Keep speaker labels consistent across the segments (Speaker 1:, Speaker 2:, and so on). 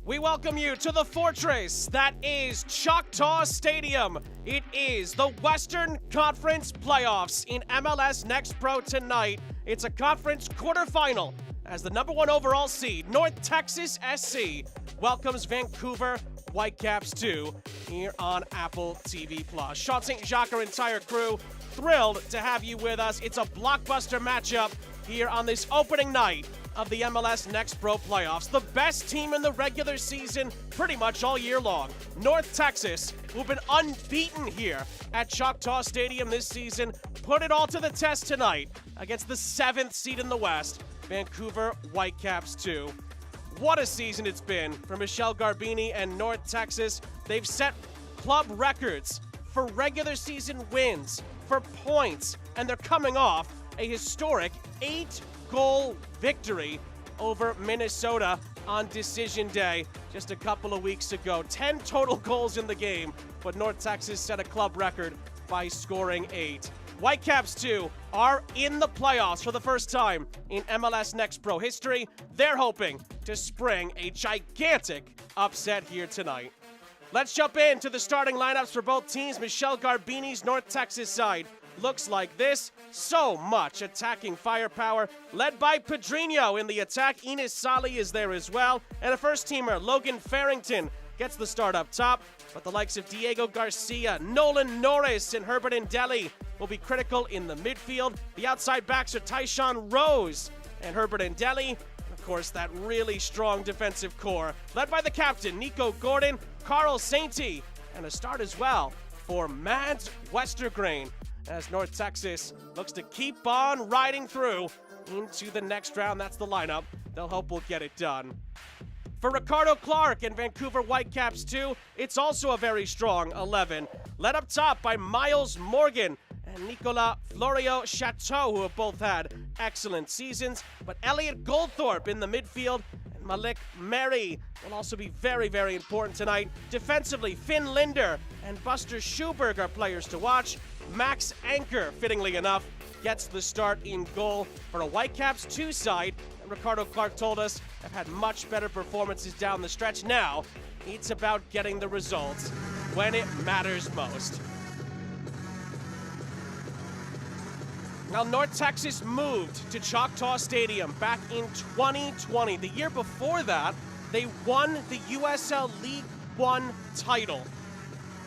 Speaker 1: We welcome you to the fortress that is Choctaw Stadium. It is the Western Conference Playoffs in MLS Next Pro tonight. It's a conference quarterfinal as the #1 overall seed, North Texas SC, welcomes Vancouver Whitecaps 2 here on Apple TV+. Sean St. Jacques, our entire crew, thrilled to have you with us. It's a blockbuster matchup here on this opening night of the MLS Next Pro playoffs. The best team in the regular season pretty much all year long. North Texas, who've been unbeaten here at Choctaw Stadium this season, put it all to the test tonight against the 7th seed in the West, Vancouver Whitecaps 2. What a season it's been for Michel Garbini and North Texas. They've set club records for regular season wins, for points, and they're coming off a historic 8-goal victory over Minnesota on decision day just a couple of weeks ago. 10 total goals in the game, but North Texas set a club record by scoring 8. Whitecaps 2 are in the playoffs for the first time in MLS Next Pro history. They're hoping to spring a gigantic upset here tonight. Let's jump into the starting lineups for both teams. Michel Garbini's North Texas side looks like this. So much attacking firepower, led by Pedrinho in the attack. Enes Sali is there as well. And a first-teamer, Logan Farrington, gets the start up top. But the likes of Diego Garcia, Nolan Norris, and Herbert Ndeli will be critical in the midfield. The outside backs are Tyshawn Rose and Herbert Ndeli. Of course, that really strong defensive core, led by the captain, Nico Gordon, Carl Sainty, and a start as well for Mads Westergrain, as North Texas looks to keep on riding through into the next round. That's the lineup they'll hope will get it done. For Ricardo Clark and Vancouver Whitecaps 2, it's also a very strong 11, led up top by Miles Morgan and Nicolas Florio Chateau, who have both had excellent seasons. But Elliot Goldthorpe in the midfield and Malik Mary will also be very, very important tonight. Defensively, Finn Linder and Buster Schuberg are players to watch. Max Anchor, fittingly enough, gets the start in goal for a Whitecaps 2 side. And Ricardo Clark told us have had much better performances down the stretch. Now, it's about getting the results when it matters most. Now, North Texas moved to Choctaw Stadium back in 2020. The year before that, they won the USL League One title.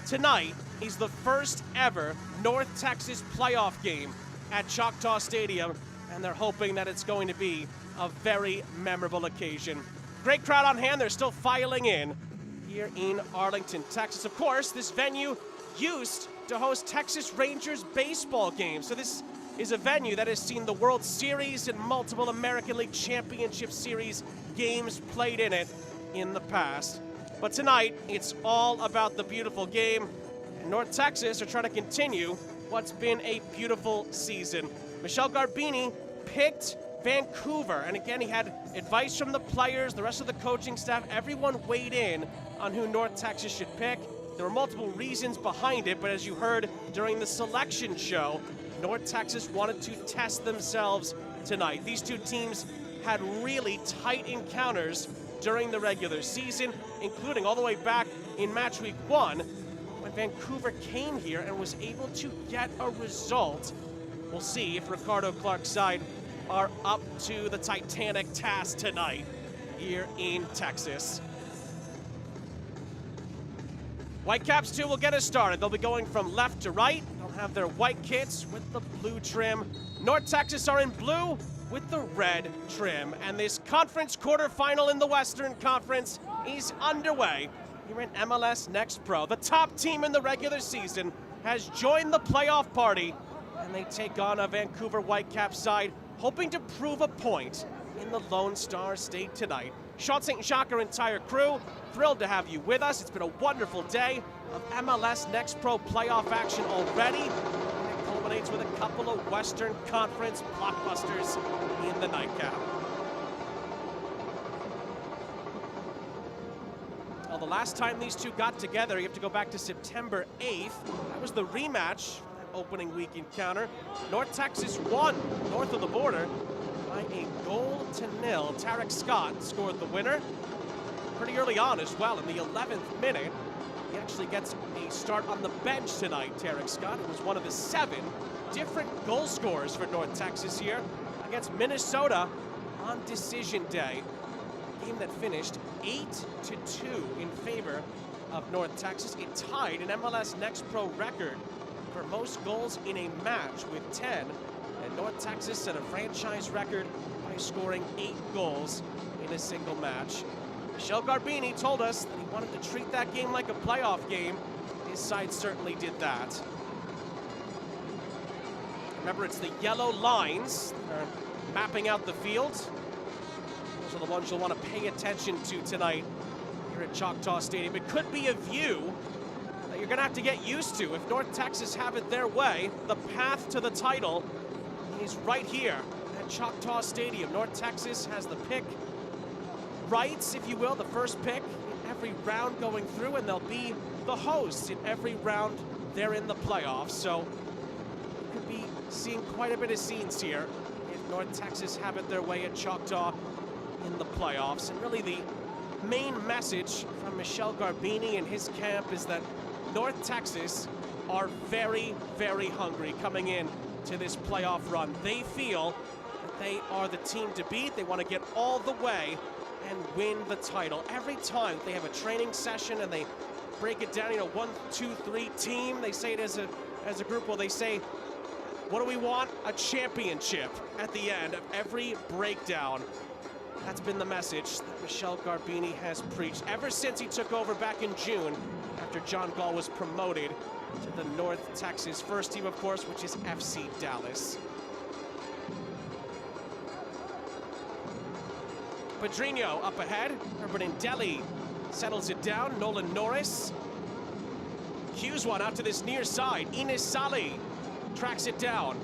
Speaker 1: Tonight is the first ever North Texas playoff game at Choctaw Stadium, and they're hoping that it's going to be a very memorable occasion. Great crowd on hand. They're still filing in here in Arlington, Texas. Of course, this venue used to host Texas Rangers baseball games. So this is a venue that has seen the World Series and multiple American League Championship Series games played in it in the past. But tonight, it's all about the beautiful game. And North Texas are trying to continue what's been a beautiful season. Michel Garbini picked Vancouver, and again, he had advice from the players, the rest of the coaching staff. Everyone weighed in on who North Texas should pick. There were multiple reasons behind it, but as you heard during the selection show, North Texas wanted to test themselves tonight. These two teams had really tight encounters during the regular season, including all the way back in match week 1, when Vancouver came here and was able to get a result. We'll see if Ricardo Clark's side are up to the titanic task tonight here in Texas. Whitecaps 2 will get us started. They'll be going from left to right. They'll have their white kits with the blue trim. North Texas are in blue with the red trim. And this conference quarterfinal in the Western Conference is underway here in MLS Next Pro. The top team in the regular season has joined the playoff party, and they take on a Vancouver Whitecaps side hoping to prove a point in the Lone Star State tonight. Sean St. Jacques, our entire crew, thrilled to have you with us. It's been a wonderful day of MLS Next Pro playoff action already, and it culminates with a couple of Western Conference blockbusters in the nightcap. Well, the last time these two got together, you have to go back to September 8th. That was the rematch, that opening week encounter. North Texas won north of the border by a 0-0. Tarek Scott scored the winner pretty early on as well in the 11th minute. He actually gets a start on the bench tonight, Tarek Scott. It was one of the 7 different goal scorers for North Texas here against Minnesota on decision day. A game that finished 8-2 in favor of North Texas. It tied an MLS Next Pro record for most goals in a match with 10. And North Texas set a franchise record by scoring 8 goals in a single match. Michel Garbini told us that he wanted to treat that game like a playoff game. His side certainly did that. Remember, it's the yellow lines that are mapping out the field. Those are the ones you'll want to pay attention to tonight here at Choctaw Stadium. It could be a view that you're going to have to get used to. If North Texas have it their way, the path to the title is right here at Choctaw Stadium. North Texas has the pick rights, if you will, the first pick in every round going through, and they'll be the hosts in every round they're in the playoffs. So you could be seeing quite a bit of scenes here if North Texas have it their way at Choctaw in the playoffs. And really the main message from Michel Garbini and his camp is that North Texas are very, very hungry coming in to this playoff run. They feel that they are the team to beat. They want to get all the way and win the title. Every time they have a training session and they break it down, 1, 2, 3 team, they say it as a group. Well, they say, what do we want? A championship at the end of every breakdown. That's been the message that Michel Garbini has preached ever since he took over back in June after John Gall was promoted to the North Texas first team, of course, which is FC Dallas. Pedrinho up ahead. Urban Indeli settles it down. Nolan Norris cues one out to this near side. Ines Sali tracks it down.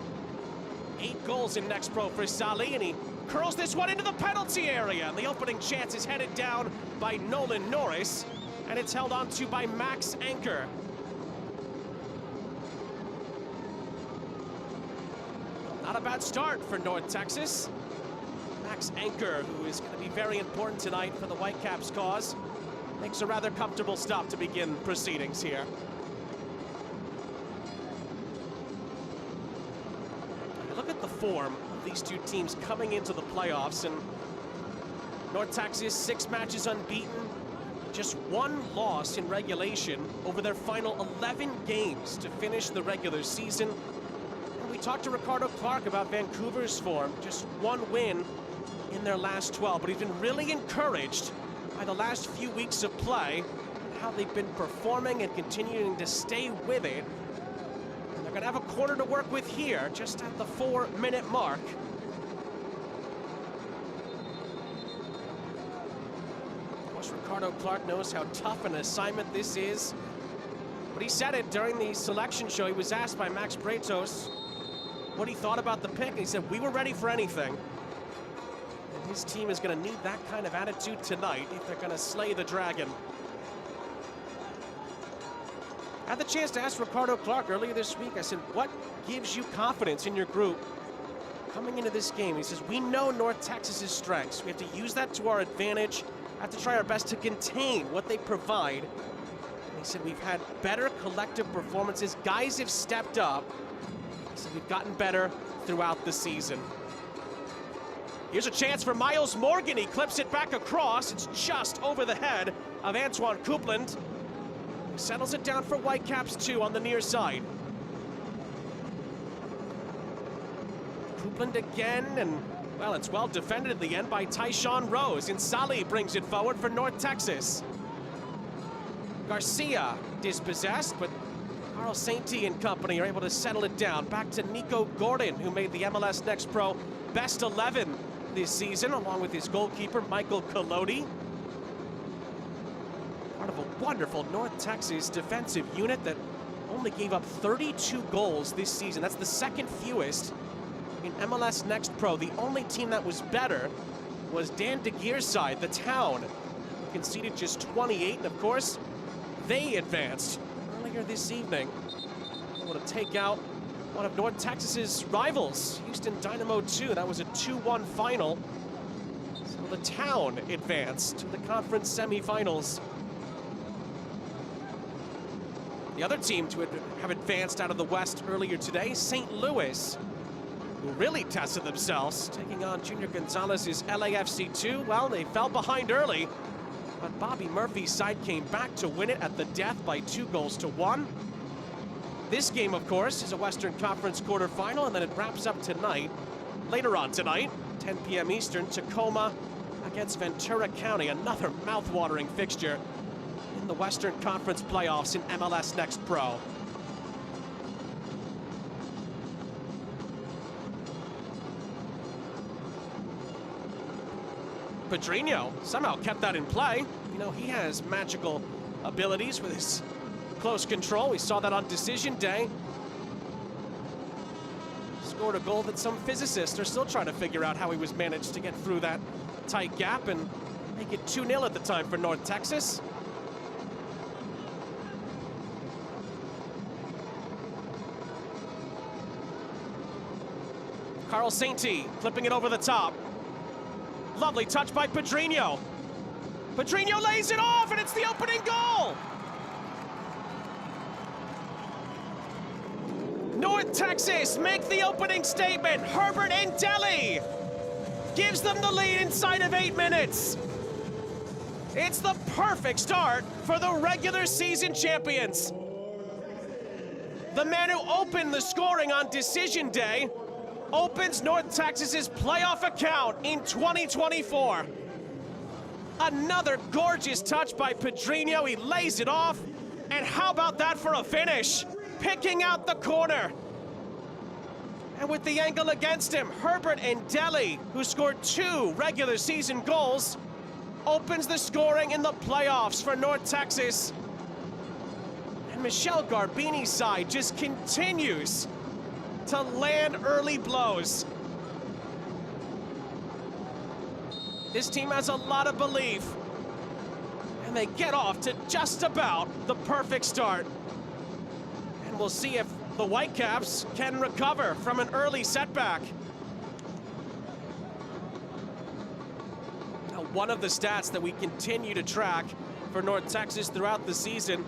Speaker 1: 8 goals in Next Pro for Sali, and he curls this one into the penalty area. And the opening chance is headed down by Nolan Norris, and it's held on to by Max Anchor. Not a bad start for North Texas. Max Anchor, who is going to be very important tonight for the Whitecaps' cause, makes a rather comfortable stop to begin proceedings here. Look at the form of these two teams coming into the playoffs, and North Texas 6 matches unbeaten, just 1 loss in regulation over their final 11 games to finish the regular season. And we talked to Ricardo Clark about Vancouver's form, just 1 win in their last 12, but he's been really encouraged by the last few weeks of play and how they've been performing and continuing to stay with it. And they're going to have a quarter to work with here, just at the 4-minute mark. Ricardo Clark knows how tough an assignment this is, but he said it during the selection show. He was asked by Max Bretos what he thought about the pick, and he said, "We were ready for anything." And his team is going to need that kind of attitude tonight if they're going to slay the dragon. I had the chance to ask Ricardo Clark earlier this week. I said, what gives you confidence in your group coming into this game? He says, we know North Texas's strengths. We have to use that to our advantage. Have to try our best to contain what they provide. And he said we've had better collective performances. Guys have stepped up. He said we've gotten better throughout the season. Here's a chance for Miles Morgan. He clips it back across. It's just over the head of Antoine Coupland. He settles it down for Whitecaps 2 on the near side. Coupland again, and well, it's well defended at the end by Tyshawn Rose. And Sali brings it forward for North Texas. Garcia dispossessed, but Carl Sainty and company are able to settle it down. Back to Nico Gordon, who made the MLS Next Pro Best 11 this season, along with his goalkeeper, Michael Collodi. Part of a wonderful North Texas defensive unit that only gave up 32 goals this season. That's the second fewest in MLS Next Pro. The only team that was better was Dan DeGear's side, the Town, who conceded just 28. And of course, they advanced earlier this evening, able to take out one of North Texas's rivals, Houston Dynamo 2. That was a 2-1 final. So the Town advanced to the conference semifinals. The other team to have advanced out of the West earlier today, St. Louis, who really tested themselves, taking on Junior Gonzalez's LAFC 2. Well, they fell behind early, but Bobby Murphy's side came back to win it at the death by 2-1. This game, of course, is a Western Conference quarterfinal, and then it wraps up tonight. Later on tonight, 10 p.m. Eastern, Tacoma against Ventura County, another mouth-watering fixture in the Western Conference playoffs in MLS Next Pro. Pedrinho somehow kept that in play. You know, he has magical abilities with his close control. We saw that on decision day. Scored a goal that some physicists are still trying to figure out how he was managed to get through that tight gap and make it 2-0 at the time for North Texas. Carl Sainty flipping it over the top. Lovely touch by Pedrinho. Pedrinho lays it off, and it's the opening goal! North Texas make the opening statement. Herbert Ndeli gives them the lead inside of 8 minutes. It's the perfect start for the regular season champions. The man who opened the scoring on decision day opens North Texas's playoff account in 2024. Another gorgeous touch by Pedrinho. He lays it off. And how about that for a finish? Picking out the corner. And with the angle against him, Herbert Ndeli, who scored 2 regular season goals, opens the scoring in the playoffs for North Texas. And Michel Garbini's side just continues to land early blows. This team has a lot of belief, and they get off to just about the perfect start. And we'll see if the Whitecaps can recover from an early setback. Now, one of the stats that we continue to track for North Texas throughout the season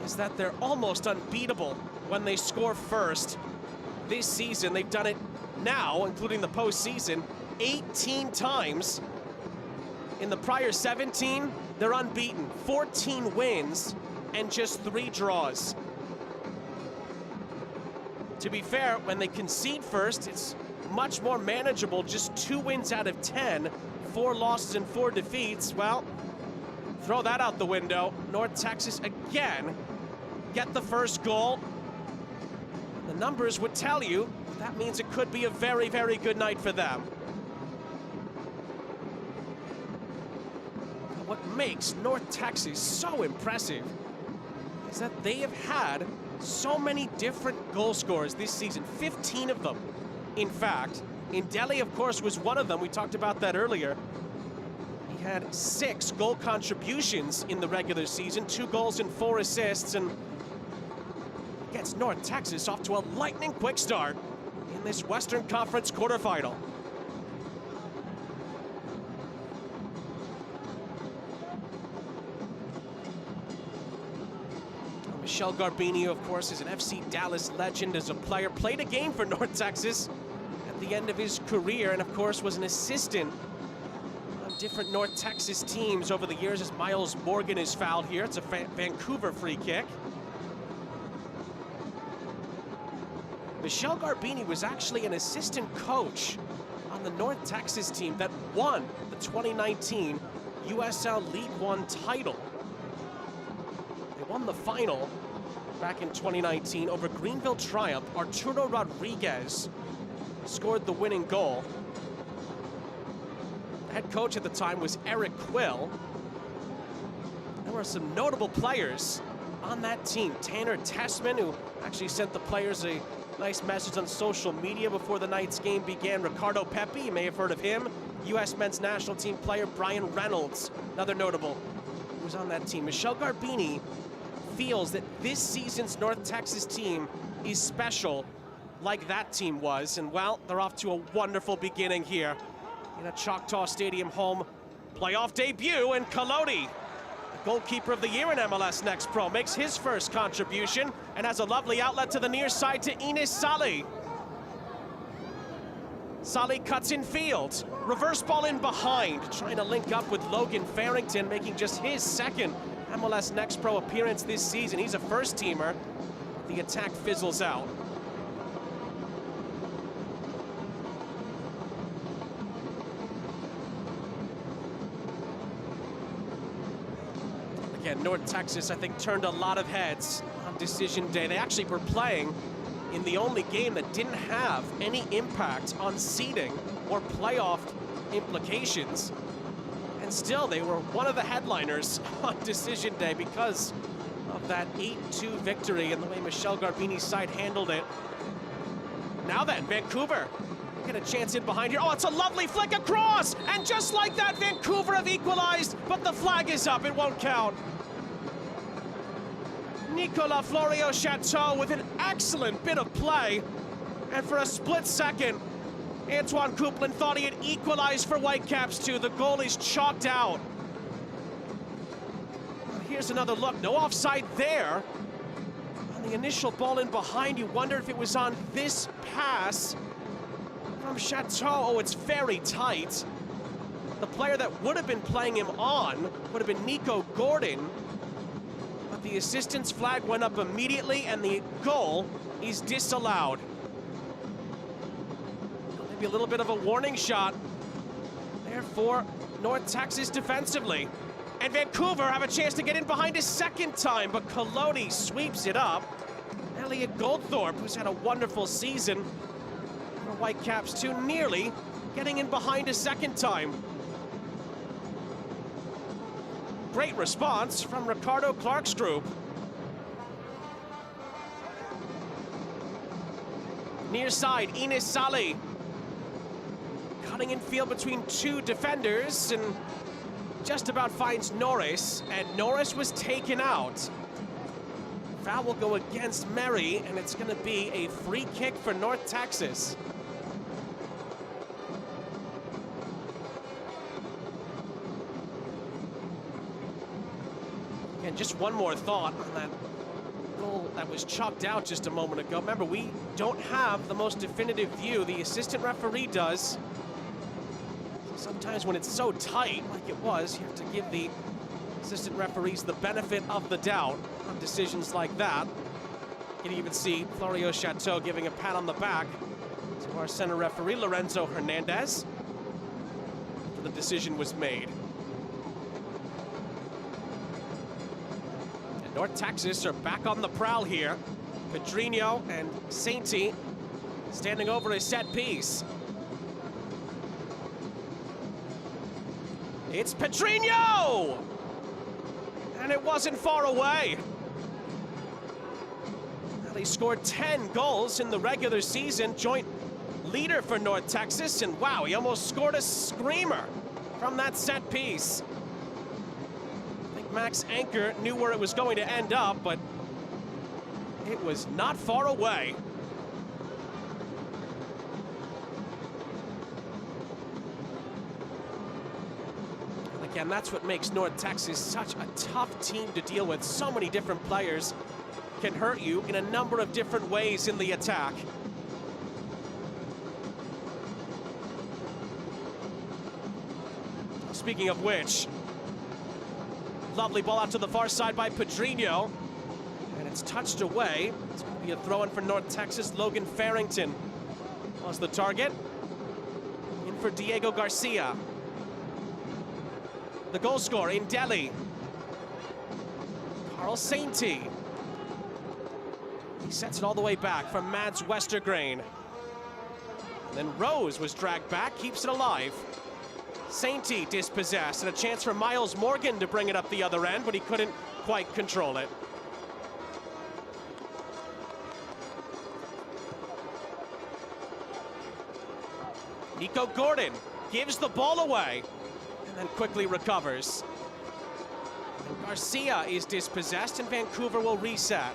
Speaker 1: is that they're almost unbeatable when they score first. This season, they've done it now, including the postseason, 18 times. In the prior 17, they're unbeaten, 14 wins and just 3 draws. To be fair, when they concede first, it's much more manageable, just 2 wins out of 10, 4 losses and 4 defeats. Well, throw that out the window. North Texas again get the first goal. The numbers would tell you that means it could be a very, very good night for them. What makes North Texas so impressive is that they have had so many different goal scorers this season, 15 of them. In fact, Indeli, of course, was one of them. We talked about that earlier. He had 6 goal contributions in the regular season, 2 goals and 4 assists, and gets North Texas off to a lightning quick start in this Western Conference quarterfinal. Michel Garbini, of course, is an FC Dallas legend as a player. Played a game for North Texas at the end of his career, and of course was an assistant on different North Texas teams over the years as Miles Morgan is fouled here. It's a Vancouver free kick. Michel Garbini was actually an assistant coach on the North Texas team that won the 2019 USL League One title. They won the final back in 2019 over Greenville Triumph. Arturo Rodriguez scored the winning goal. The head coach at the time was Eric Quill. There were some notable players on that team. Tanner Tessman, who actually sent the players a nice message on social media before the night's game began. Ricardo Pepi, you may have heard of him. U.S. men's national team player Brian Reynolds, another notable who was on that team. Michel Garbini feels that this season's North Texas team is special like that team was. And well, they're off to a wonderful beginning here in a Choctaw Stadium home playoff debut. And Kalodi, goalkeeper of the year in MLS Next Pro, makes his first contribution and has a lovely outlet to the near side to Enes Sali. Sali cuts in field, reverse ball in behind, trying to link up with Logan Farrington, making just his second MLS Next Pro appearance this season. He's a first-teamer. The attack fizzles out. Again, North Texas, I think, turned a lot of heads on decision day. They actually were playing in the only game that didn't have any impact on seeding or playoff implications. And still, they were one of the headliners on decision day because of that 8-2 victory and the way Michel Garbini's side handled it. Now then, Vancouver get a chance in behind here. Oh, it's a lovely flick across! And just like that, Vancouver have equalized, but the flag is up. It won't count. Nicolas Florio Chateau with an excellent bit of play. And for a split second, Antoine Coupland thought he had equalized for Whitecaps too. The goal is chalked out. Here's another look. No offside there. On the initial ball in behind, you wonder if it was on this pass from Chateau. Oh, it's very tight. The player that would have been playing him on would have been Nico Gordon. But the assistant's flag went up immediately and the goal is disallowed. Maybe a little bit of a warning shot there for North Texas defensively. And Vancouver have a chance to get in behind a second time, but Kalodi sweeps it up. Elliot Goldthorpe, who's had a wonderful season for Whitecaps too, nearly getting in behind a second time. Great response from Ricardo Clark's group. Near side, Enes Sali. Cutting in field between 2 defenders and just about finds Norris, and Norris was taken out. foul will go against Mary, and it's going to be a free kick for North Texas. And just one more thought on that goal that was chalked out just a moment ago. Remember, we don't have the most definitive view. The assistant referee does. Sometimes when it's so tight, like it was, you have to give the assistant referees the benefit of the doubt on decisions like that. You can even see Florio Chateau giving a pat on the back to our center referee, Lorenzo Hernandez, after the decision was made. And North Texas are back on the prowl here. Pedrinho and Sainty standing over a set piece. It's Pedrinho! And it wasn't far away. Well, he scored 10 goals in the regular season, joint leader for North Texas, and wow, he almost scored a screamer from that set piece. I think Max Anchor knew where it was going to end up, but it was not far away. And that's what makes North Texas such a tough team to deal with. So many different players can hurt you in a number of different ways in the attack. Speaking of which, lovely ball out to the far side by Pedrinho, and it's touched away. It's going to be a throw-in for North Texas. Logan Farrington was the target. In for Diego Garcia. The goal scorer in Delhi, Carl Sainty. He sets it all the way back from Mads Westergrain. Then Rose was dragged back, keeps it alive. Sainty dispossessed, and a chance for Miles Morgan to bring it up the other end, but he couldn't quite control it. Nico Gordon gives the ball away, and quickly recovers. And Garcia is dispossessed, and Vancouver will reset.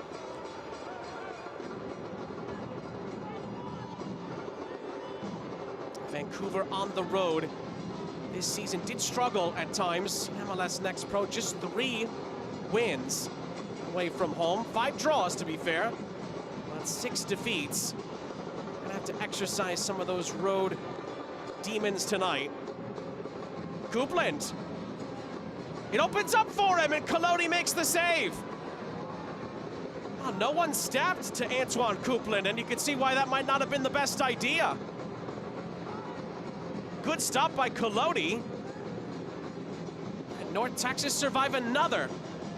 Speaker 1: Vancouver on the road this season did struggle at times. MLS Next Pro, just 3 wins away from home. 5 draws, to be fair, but 6 defeats. Gonna have to exercise some of those road demons tonight. Coupland. It opens up for him, and Colodi makes the save. Oh, no one stepped to Antoine Coupland, and you can see why that might not have been the best idea. Good stop by Colodi. And North Texas survive another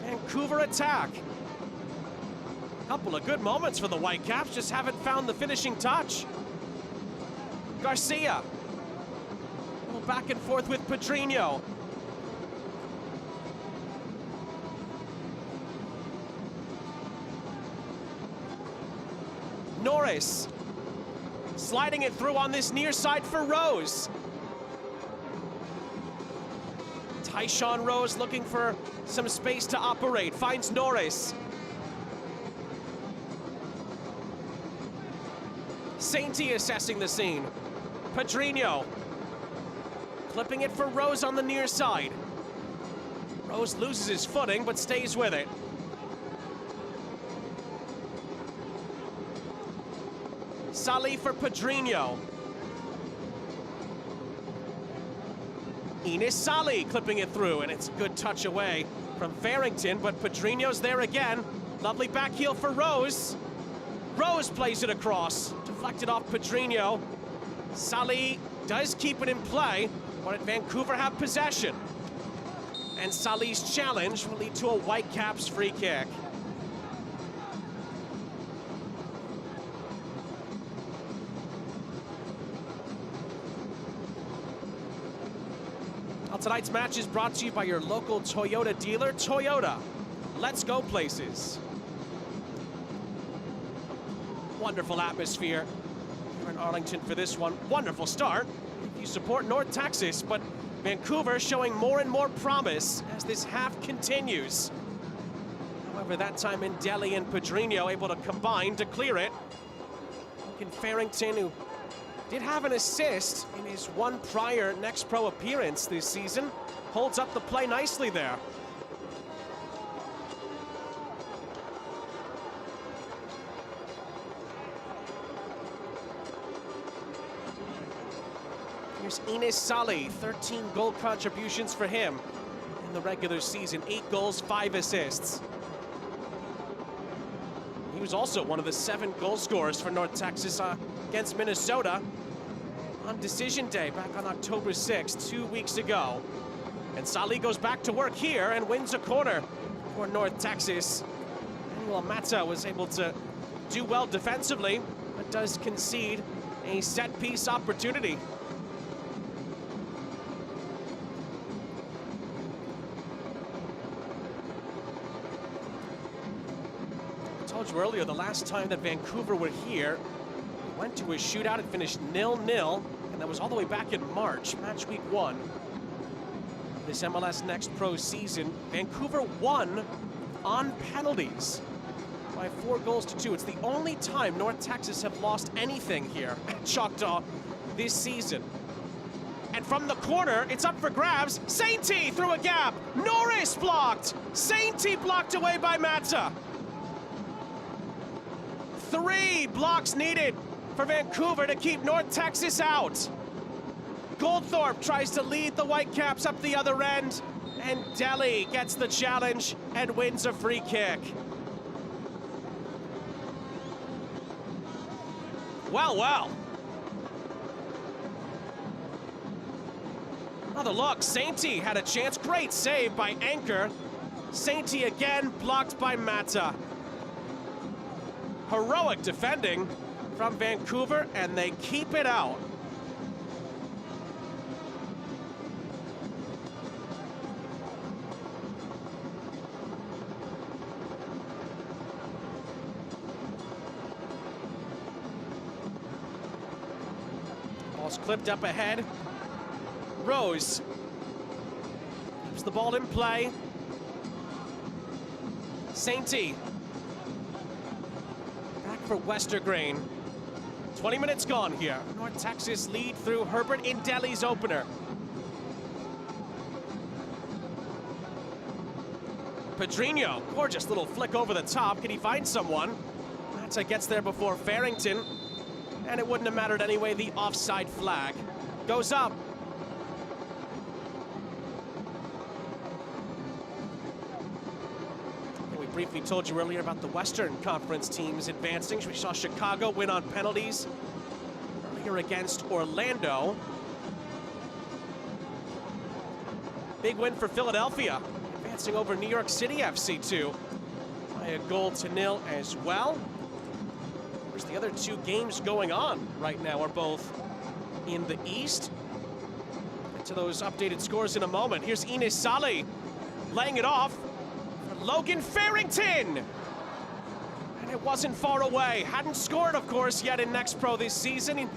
Speaker 1: Vancouver attack. A couple of good moments for the Whitecaps, just haven't found the finishing touch. Garcia. Back and forth with Pedrinho. Norris sliding it through on this near side for Rose. Tyshawn Rose looking for some space to operate, finds Norris. Sainty assessing the scene. Pedrinho. Clipping it for Rose on the near side. Rose loses his footing, but stays with it. Salih for Pedrinho. Enes Salih clipping it through, and it's a good touch away from Farrington, but Pedrinho's there again. Lovely back heel for Rose. Rose plays it across, deflected off Pedrinho. Salih does keep it in play, but Vancouver have possession. And Salih's challenge will lead to a Whitecaps free kick. Well, tonight's match is brought to you by your local Toyota dealer, Toyota. Let's go places. Wonderful atmosphere here in Arlington for this one. Wonderful start. You support North Texas, but Vancouver showing more and more promise as this half continues. However, that time Delhi and Pedrinho able to combine to clear it. Logan Farrington, who did have an assist in his one prior Next Pro appearance this season, holds up the play nicely there. Here's Enes Sali, 13 goal contributions for him in the regular season, 8 goals, 5 assists. He was also one of the 7 goal scorers for North Texas against Minnesota on decision day back on October 6th, 2 weeks ago. And Sali goes back to work here and wins a corner for North Texas. Manuel Mata was able to do well defensively, but does concede a set-piece opportunity. I told you earlier, the last time that Vancouver were here, we went to a shootout. It finished 0-0, and that was all the way back in March, match week 1. This MLS Next Pro season, Vancouver won on penalties by 4-2. It's the only time North Texas have lost anything here at Choctaw this season. And from the corner, it's up for grabs. Sainty through a gap. Norris blocked. Sainty blocked away by Mata. 3 blocks needed for Vancouver to keep North Texas out. Goldthorpe tries to lead the Whitecaps up the other end, and Delhi gets the challenge and wins a free kick. Well, well. Another look, Sainty had a chance. Great save by Anchor. Sainty again blocked by Mata. Heroic defending from Vancouver, and they keep it out. Ball's clipped up ahead. Rose keeps the ball in play. Sainty back for Westergrain. 20 minutes gone here. North Texas lead through Herbert in Delhi's opener. Pedrinho, gorgeous little flick over the top. Can he find someone? Mata gets there before Farrington, and it wouldn't have mattered anyway. The offside flag goes up. Briefly told you earlier about the Western Conference teams advancing. We saw Chicago win on penalties earlier against Orlando. Big win for Philadelphia, advancing over New York City FC too by a 0-0 as well. Of course, the other 2 games going on right now are both in the East. Get to those updated scores in a moment. Here's Enes Sali laying it off. Logan Farrington! And it wasn't far away. Hadn't scored, of course, yet in Next Pro this season.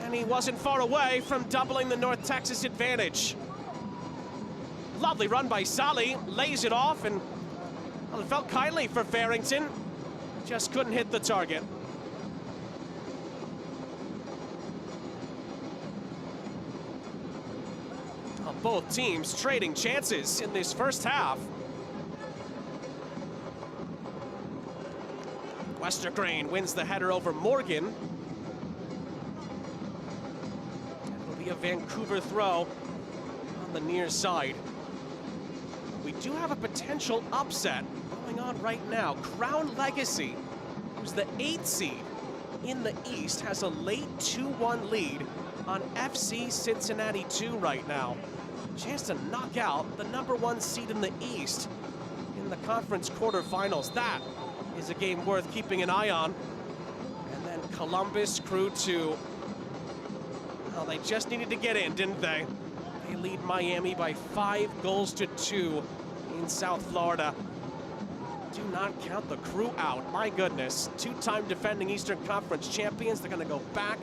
Speaker 1: And he wasn't far away from doubling the North Texas advantage. Lovely run by Sali. Lays it off, and well, it felt kindly for Farrington. Just couldn't hit the target. Well, both teams trading chances in this first half. Westergrain wins the header over Morgan. It'll be a Vancouver throw on the near side. We do have a potential upset going on right now. Crown Legacy, who's the 8th seed in the East, has a late 2-1 lead on FC Cincinnati 2 right now. Chance to knock out the #1 seed in the East in the conference quarterfinals. That is a game worth keeping an eye on. And then Columbus Crew 2. Well, they just needed to get in, didn't they? They lead Miami by 5-2 in South Florida. Do not count the Crew out. My goodness, 2-time defending Eastern Conference champions. They're gonna go back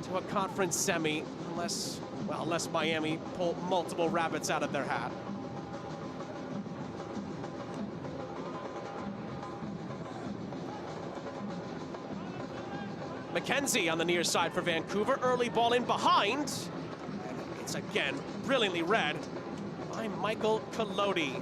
Speaker 1: to a conference semi unless Miami pull multiple rabbits out of their hat. McKenzie on the near side for Vancouver. Early ball in behind. And it's again brilliantly read by Michael Collodi.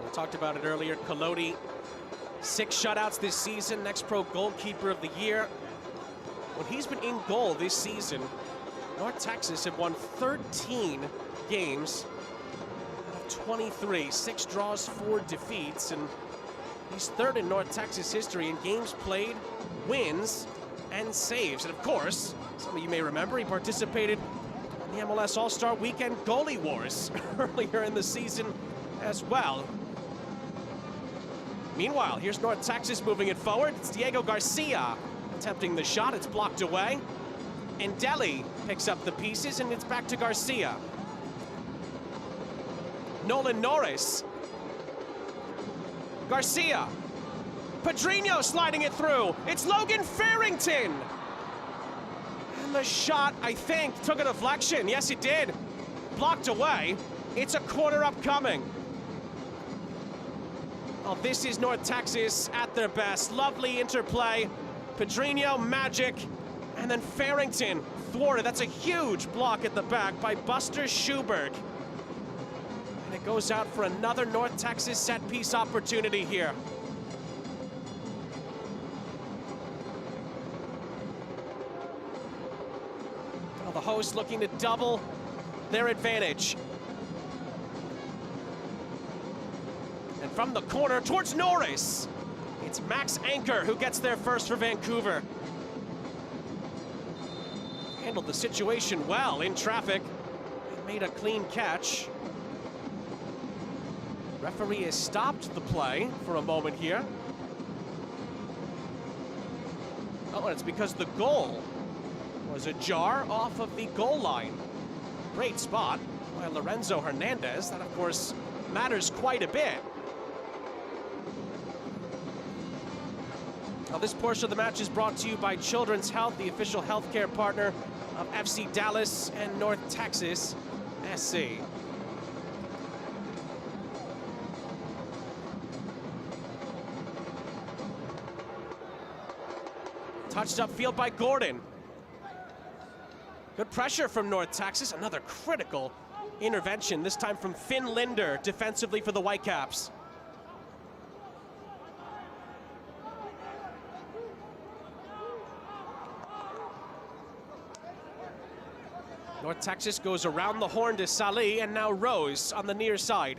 Speaker 1: We talked about it earlier. Collodi, 6 shutouts this season, Next Pro goalkeeper of the year. When he's been in goal this season, North Texas have won 13 games out of 23, 6 draws, 4 defeats, and he's third in North Texas history in games played, wins, and saves. And of course, some of you may remember, he participated in the MLS All-Star Weekend Goalie Wars earlier in the season as well. Meanwhile, here's North Texas moving it forward. It's Diego Garcia attempting the shot. It's blocked away. And Deli picks up the pieces, and it's back to Garcia. Nolan Norris. Garcia. Pedrinho sliding it through. It's Logan Farrington. And the shot, I think, took a deflection. Yes, it did. Blocked away. It's a corner upcoming. Oh, this is North Texas at their best. Lovely interplay. Pedrinho, magic. And then Farrington thwarted. That's a huge block at the back by Buster Schuberg. And it goes out for another North Texas set-piece opportunity here. Well, the hosts looking to double their advantage. And from the corner towards Norris, it's Max Anchor who gets there first for Vancouver. Handled the situation well in traffic and made a clean catch. Referee has stopped the play for a moment here. Oh, and it's because the goal was ajar off of the goal line. Great spot by Lorenzo Hernandez. That, of course, matters quite a bit. Now, this portion of the match is brought to you by Children's Health, the official healthcare partner of FC Dallas and North Texas SC. Touched upfield by Gordon. Good pressure from North Texas. Another critical intervention, this time from Finn Linder, defensively for the Whitecaps. North Texas goes around the horn to Salih, and now Rose on the near side.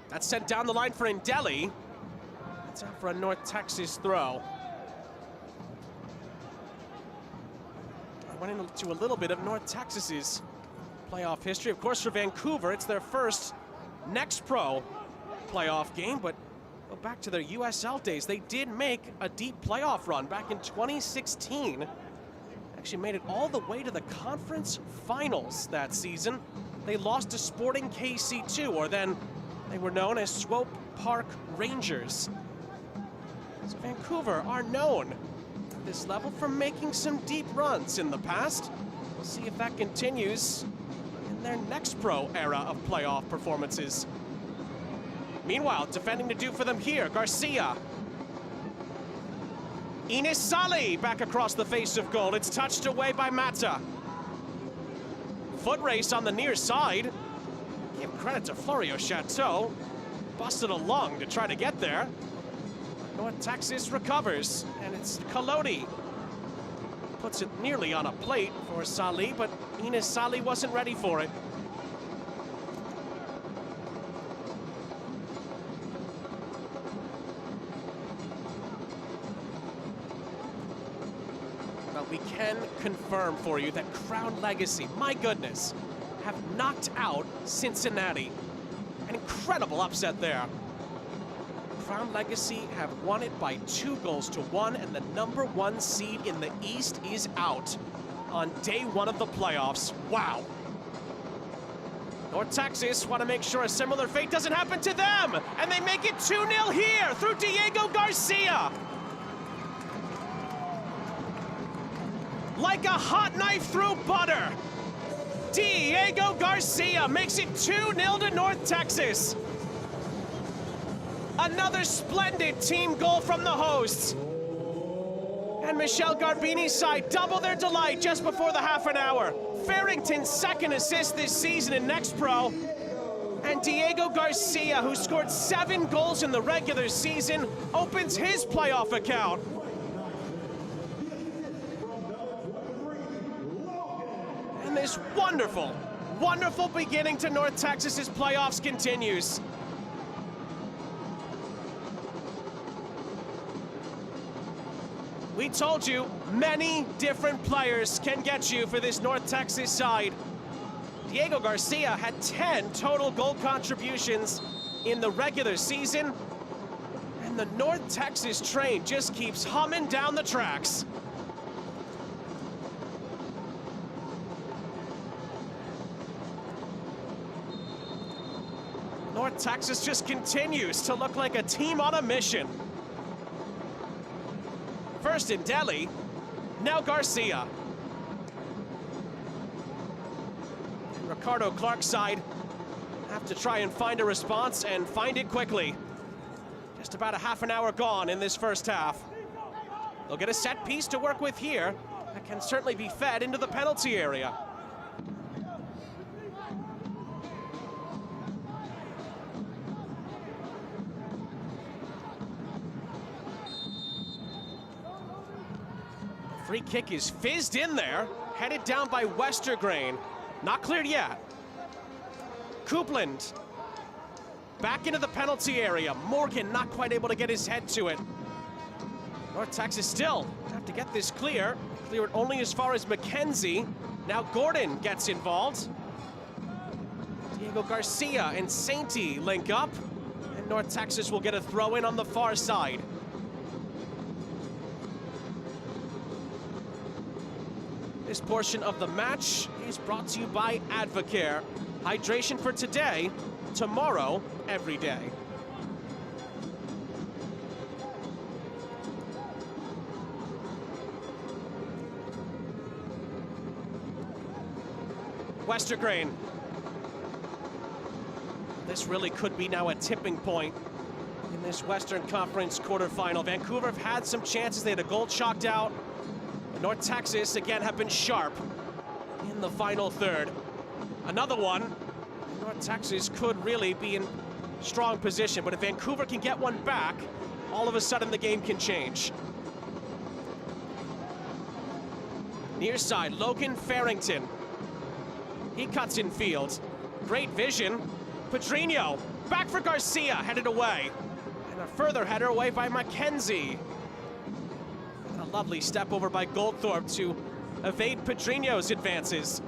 Speaker 1: That's sent down the line for Indeli. That's out for a North Texas throw. I went into a little bit of North Texas's playoff history. Of course, for Vancouver, it's their first Next Pro playoff game, but go back to their USL days. They did make a deep playoff run back in 2016. Actually made it all the way to the conference finals that season. They lost to Sporting KC2, or then they were known as Swope Park Rangers. So Vancouver are known at this level for making some deep runs in the past. We'll see if that continues in their Next Pro era of playoff performances. Meanwhile, defending to do for them here, Garcia. Enes Salih back across the face of goal. It's touched away by Mata. Foot race on the near side. Give credit to Florio Chateau. Busted a lung to try to get there. North Texas recovers, and it's Collodi. Puts it nearly on a plate for Salih, but Enes Salih wasn't ready for it. We can confirm for you that Crown Legacy, my goodness, have knocked out Cincinnati. An incredible upset there. Crown Legacy have won it by 2-1, and the #1 seed in the East is out on day 1 of the playoffs. Wow. North Texas want to make sure a similar fate doesn't happen to them, and they make it 2-0 here through Diego Garcia. Like a hot knife through butter, Diego Garcia makes it 2-0 to North Texas. Another splendid team goal from the hosts. And Michel Garbini's side double their delight just before the half an hour. Farrington's second assist this season in Next Pro. And Diego Garcia, who scored 7 goals in the regular season, opens his playoff account. And this wonderful, wonderful beginning to North Texas's playoffs continues. We told you many different players can get you for this North Texas side. Diego Garcia had 10 total goal contributions in the regular season, and the North Texas train just keeps humming down the tracks. North Texas just continues to look like a team on a mission. First in Delhi, now Garcia. And Ricardo Clark's side have to try and find a response and find it quickly. Just about a half an hour gone in this first half. They'll get a set piece to work with here that can certainly be fed into the penalty area. Free kick is fizzed in there, headed down by Westergrain. Not cleared yet. Coupland back into the penalty area. Morgan not quite able to get his head to it. North Texas still have to get this clear. Clear it only as far as McKenzie. Now Gordon gets involved. Diego Garcia and Sainty link up. And North Texas will get a throw in on the far side. This portion of the match is brought to you by Advocare. Hydration for today, tomorrow, every day. Westergrain. This really could be now a tipping point in this Western Conference quarterfinal. Vancouver have had some chances. They had a goal chalked out. North Texas, again, have been sharp in the final third. Another one, North Texas could really be in strong position, but if Vancouver can get one back, all of a sudden the game can change. Near side, Logan Farrington. He cuts in field. Great vision. Pedrinho, back for Garcia, headed away. And a further header away by McKenzie. Lovely step over by Goldthorpe to evade Pedrinho's advances.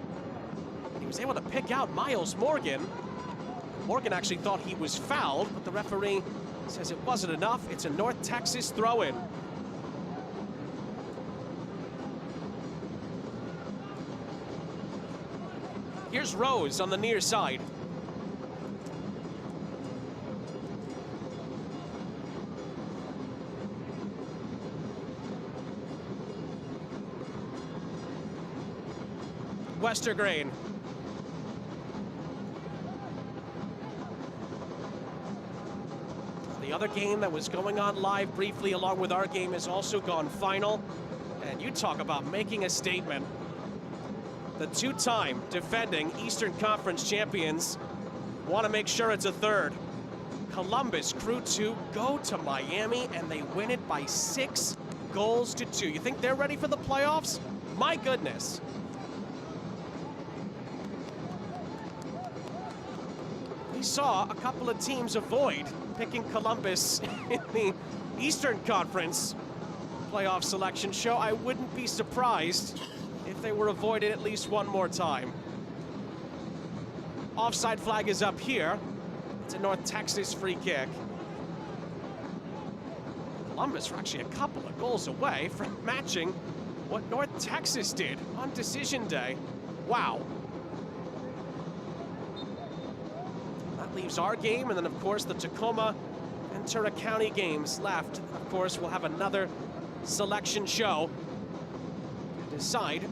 Speaker 1: He was able to pick out Miles Morgan. Morgan actually thought he was fouled, but the referee says it wasn't enough. It's a North Texas throw-in. Here's Rose on the near side. Westergrain. The other game that was going on live briefly along with our game has also gone final. And you talk about making a statement. The two-time defending Eastern Conference champions want to make sure it's a third. Columbus Crew 2 go to Miami and they win it by 6 goals to 2. You think they're ready for the playoffs? My goodness. We saw a couple of teams avoid picking Columbus in the Eastern Conference playoff selection show. I wouldn't be surprised if they were avoided at least one more time. Offside flag is up here. It's a North Texas free kick. Columbus were actually a couple of goals away from matching what North Texas did on decision day. Wow. leaves our game, and then of course the Tacoma Ventura County games left. Of course, we'll have another selection show to decide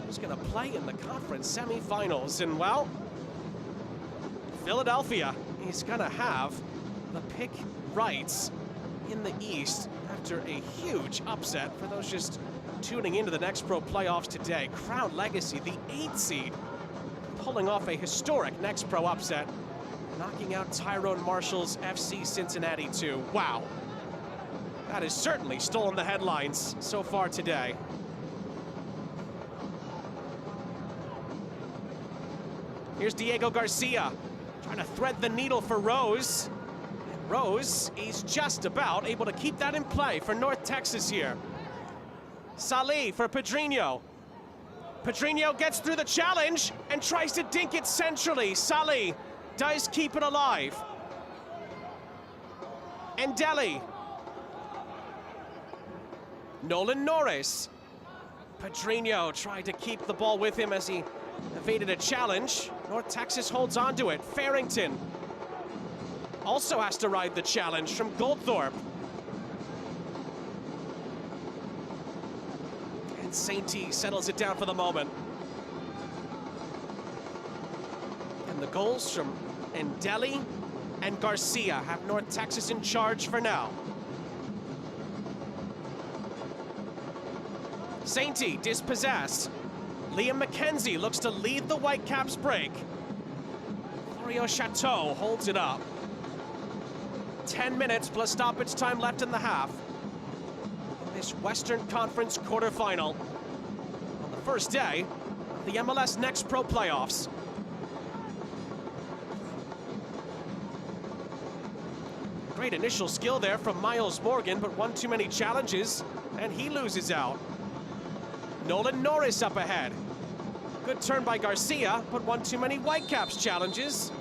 Speaker 1: who's going to play in the conference semifinals. And well, Philadelphia is going to have the pick rights in the East after a huge upset. For those just tuning into the Next Pro playoffs today, Crown Legacy, the 8th seed, pulling off a historic Next Pro upset, knocking out Tyrone Marshall's FC Cincinnati 2. Wow. That has certainly stolen the headlines so far today. Here's Diego Garcia trying to thread the needle for Rose. And Rose is just about able to keep that in play for North Texas here. Salih for Pedrinho. Pedrinho gets through the challenge and tries to dink it centrally. Salih does keep it alive. And Deli. Nolan Norris. Pedrinho tried to keep the ball with him as he evaded a challenge. North Texas holds on to it. Farrington also has to ride the challenge from Goldthorpe. And Sainty settles it down for the moment. And the goals from Ndeli and Garcia have North Texas in charge for now. Sainty dispossessed. Liam McKenzie looks to lead the Whitecaps break. Florio Chateau holds it up. 10 minutes plus stoppage time left in the half. In this Western Conference quarterfinal on the first day of the MLS Next Pro playoffs. Great initial skill there from Miles Morgan, but one too many challenges, and he loses out. Nolan Norris up ahead. Good turn by Garcia, but one too many Whitecaps challenges.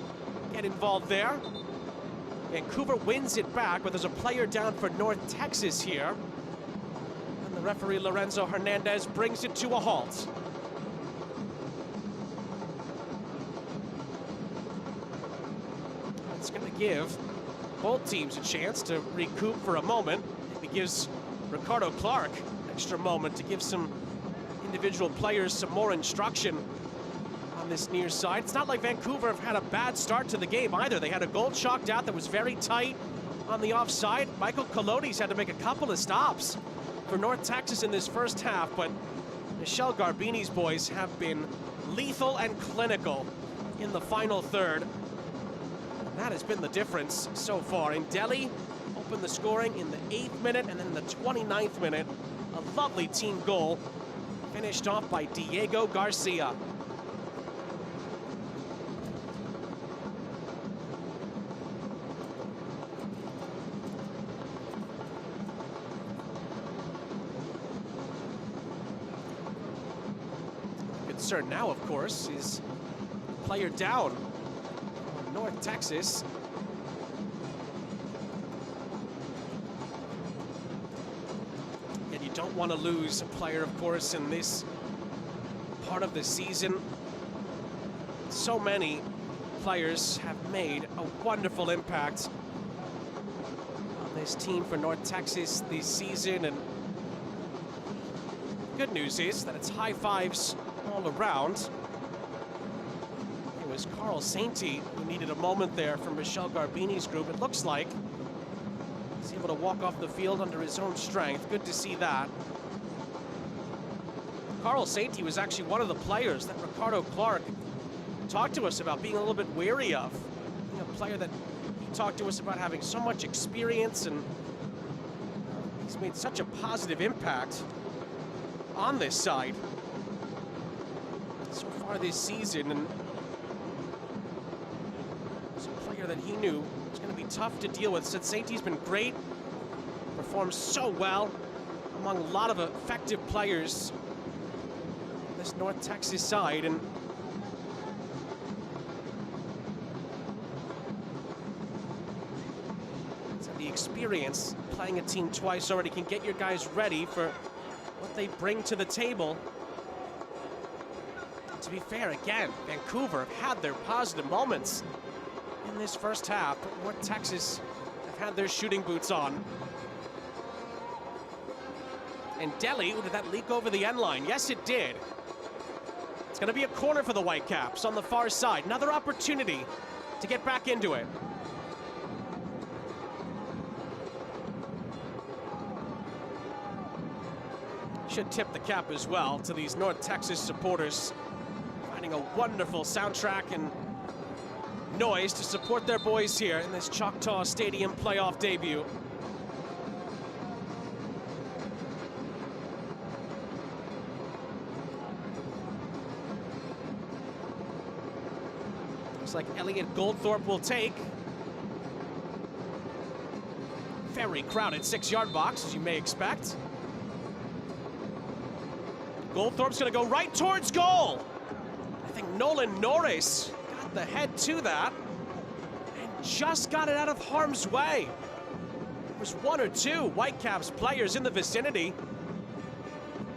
Speaker 1: Get involved there. Vancouver wins it back, but there's a player down for North Texas here. And the referee Lorenzo Hernandez brings it to a halt. It's going to give both teams a chance to recoup for a moment. It gives Ricardo Clark an extra moment to give some individual players some more instruction on this near side. It's not like Vancouver have had a bad start to the game either. They had a goal chalked out that was very tight on the offside. Michael Colodis had to make a couple of stops for North Texas in this first half, but Michel Garbini's boys have been lethal and clinical in the final third. And that has been the difference so far. And Ndeli opened the scoring in the 8th minute, and then in the 29th minute, a lovely team goal finished off by Diego Garcia. Concern now, of course, is player down on North Texas. And you don't want to lose a player, of course, in this part of the season. So many players have made a wonderful impact on this team for North Texas this season, and good news is that it's high fives all around. It was Carl Sainty who needed a moment there from Michel Garbini's group. It looks like he's able to walk off the field under his own strength. Good to see that. Carl Sainty was actually one of the players that Ricardo Clark talked to us about being a little bit wary of. Being a player that he talked to us about having so much experience, and he's made such a positive impact on this side so far this season. And it's a player that he knew was going to be tough to deal with. Since Sainty's been great, performed so well among a lot of effective players on this North Texas side. And so the experience playing a team twice already can get your guys ready for what they bring to the table. To be fair, again, Vancouver have had their positive moments in this first half. But North Texas have had their shooting boots on. And Delhi, did that leak over the end line? Yes, it did. It's going to be a corner for the Whitecaps on the far side. Another opportunity to get back into it. Should tip the cap as well to these North Texas supporters, finding a wonderful soundtrack and noise to support their boys here in this Choctaw Stadium playoff debut. Looks like Elliot Goldthorpe will take. Very crowded 6-yard box, as you may expect. Goldthorpe's gonna go right towards goal. I think Nolan Norris got the head to that and just got it out of harm's way. There was one or two Whitecaps players in the vicinity.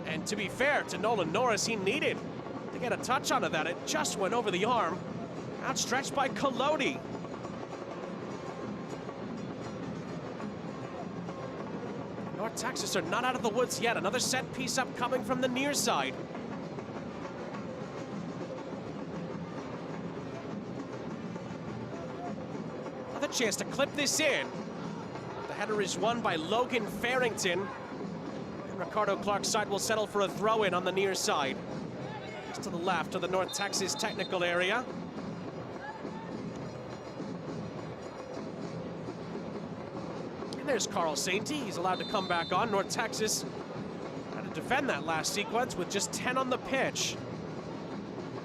Speaker 1: And to be fair to Nolan Norris, he needed to get a touch onto that. It just went over the arm, outstretched by Collodi. North Texas are not out of the woods yet. Another set piece up coming from the near side. Another chance to clip this in. The header is won by Logan Farrington. And Ricardo Clark's side will settle for a throw-in on the near side. Just to the left of the North Texas technical area. There's Carl Sainty. He's allowed to come back on. North Texas had to defend that last sequence with just 10 on the pitch.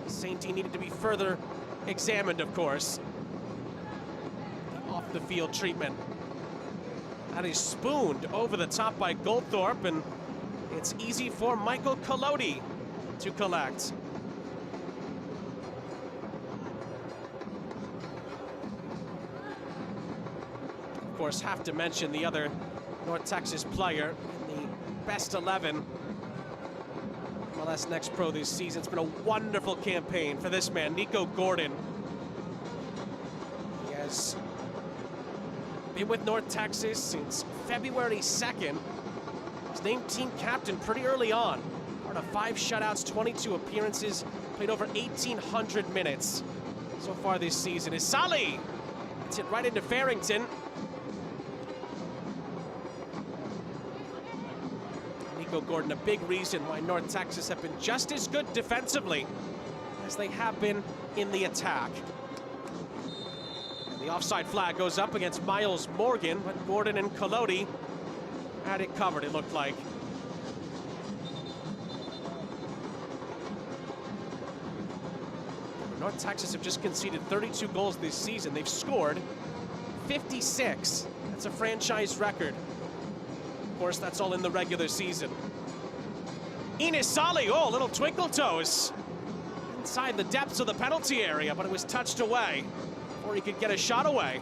Speaker 1: Sainty needed to be further examined, of course. The off-the-field treatment. That is spooned over the top by Goldthorpe, and it's easy for Michael Collodi to collect. Of course, have to mention the other North Texas player in the best 11 MLS Next Pro this season. It's been a wonderful campaign for this man, Nico Gordon. He has been with North Texas since February 2nd. Was named team captain pretty early on. Part of 5 shutouts, 22 appearances, played over 1,800 minutes so far this season. Isali, it's hit right into Farrington. Nico Gordon, a big reason why North Texas have been just as good defensively as they have been in the attack. And the offside flag goes up against Miles Morgan, but Gordon and Collodi had it covered, it looked like. North Texas have just conceded 32 goals this season. They've scored 56. That's a franchise record. Of course, that's all in the regular season. Inisali, oh, little twinkle toes. Inside the depths of the penalty area, but it was touched away before he could get a shot away.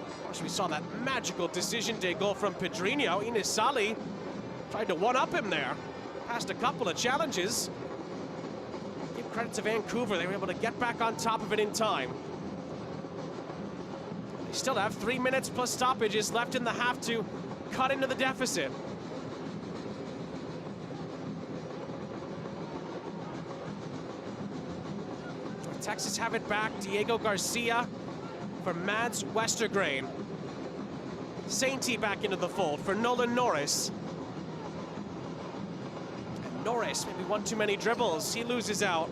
Speaker 1: Of course, we saw that magical decision day goal from Pedrinho. Inisali tried to one-up him there. Passed a couple of challenges. Give credit to Vancouver, they were able to get back on top of it in time. They still have 3 minutes plus stoppages left in the half to cut into the deficit. Texas have it back. Diego Garcia for Mads Westergrain. Sainty back into the fold for Nolan Norris. And Norris, maybe one too many dribbles. He loses out.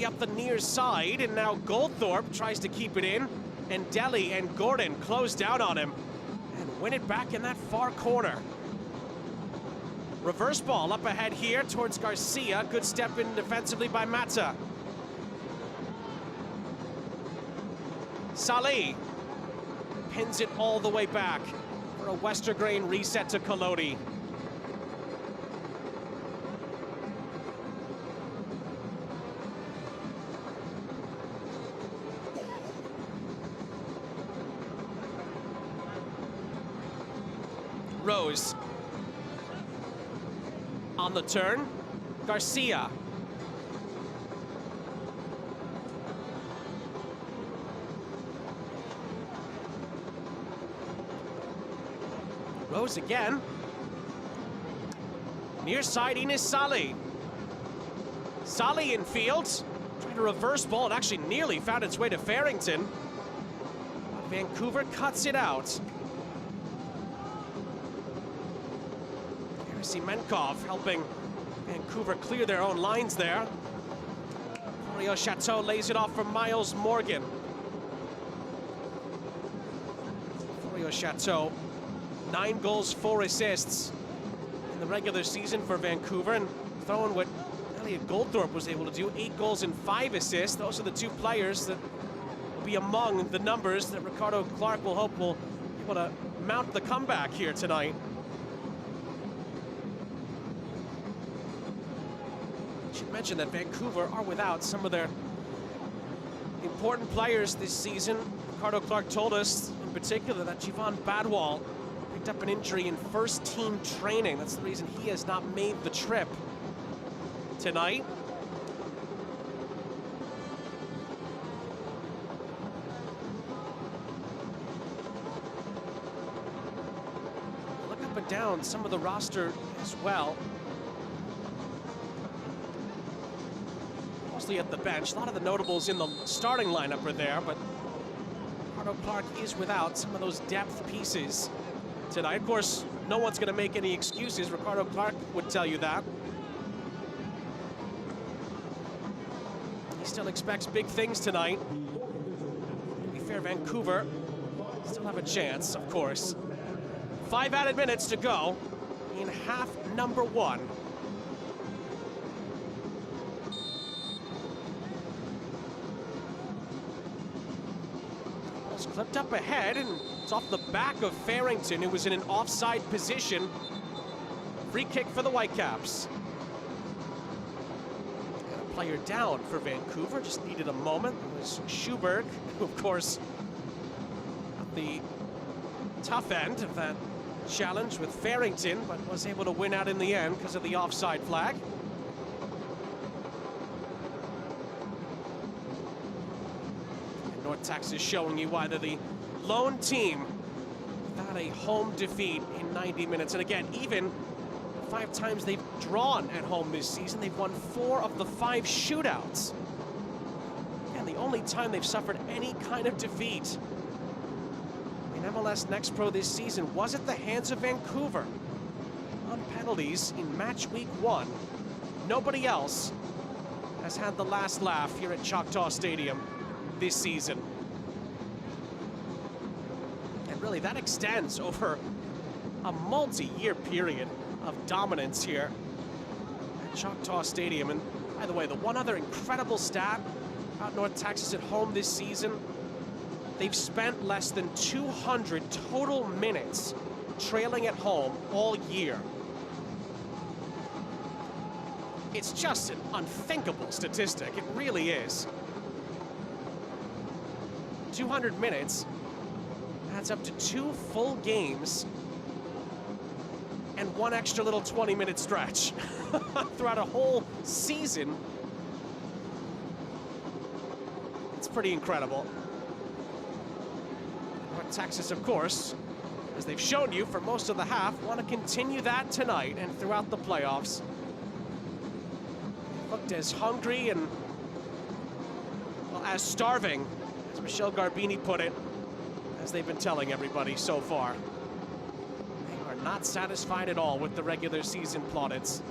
Speaker 1: Up the near side, and now Goldthorpe tries to keep it in, and Delhi and Gordon close down on him and win it back in that far corner. Reverse ball up ahead here towards Garcia. Good step in defensively by Mata. Salih pins it all the way back for a Westergrain reset to Collodi. Rose on the turn, Garcia. Rose again. Near side, Ines Sali. Sali in field. Trying to reverse ball. It actually nearly found its way to Farrington. Vancouver cuts it out. Menkov helping Vancouver clear their own lines there. Florio Chateau lays it off for Miles Morgan. Florio Chateau, 9 goals, 4 assists in the regular season for Vancouver, and throwing what Elliot Goldthorpe was able to do, 8 goals and 5 assists. Those are the 2 players that will be among the numbers that Ricardo Clark will hope will be able to mount the comeback here tonight. Mention that Vancouver are without some of their important players this season. Ricardo Clark told us in particular that Jivan Badwal picked up an injury in first team training. That's the reason he has not made the trip tonight. Look up and down some of the roster as well. Mostly at the bench. A lot of the notables in the starting lineup are there, but Ricardo Clark is without some of those depth pieces tonight. Of course, no one's going to make any excuses. Ricardo Clark would tell you that. He still expects big things tonight. To be fair, Vancouver still have a chance, of course. 5 added minutes to go in half number 1. Flipped up ahead, and it's off the back of Farrington, who was in an offside position. Free kick for the Whitecaps. And a player down for Vancouver, just needed a moment. It was Schuberg, who of course at the tough end of that challenge with Farrington, but was able to win out in the end because of the offside flag. North Texas showing you why they're the lone team without a home defeat in 90 minutes. And again, even 5 times they've drawn at home this season, they've won 4 of the 5 shootouts. And the only time they've suffered any kind of defeat in MLS Next Pro this season was at the hands of Vancouver on penalties in match week 1. Nobody else has had the last laugh here at Choctaw Stadium this season. And really that extends over a multi-year period of dominance here at Choctaw Stadium. And by the way, the one other incredible stat about North Texas at home this season, they've spent less than 200 total minutes trailing at home all year. It's just an unthinkable statistic. It really is. 200 minutes adds up to 2 full games and 1 extra little 20-minute stretch throughout a whole season. It's pretty incredible. North Texas, of course, as they've shown you for most of the half, want to continue that tonight and throughout the playoffs. They looked as hungry and, well, as starving, as Michelle Garbini put it, as they've been telling everybody so far. They are not satisfied at all with the regular season plaudits.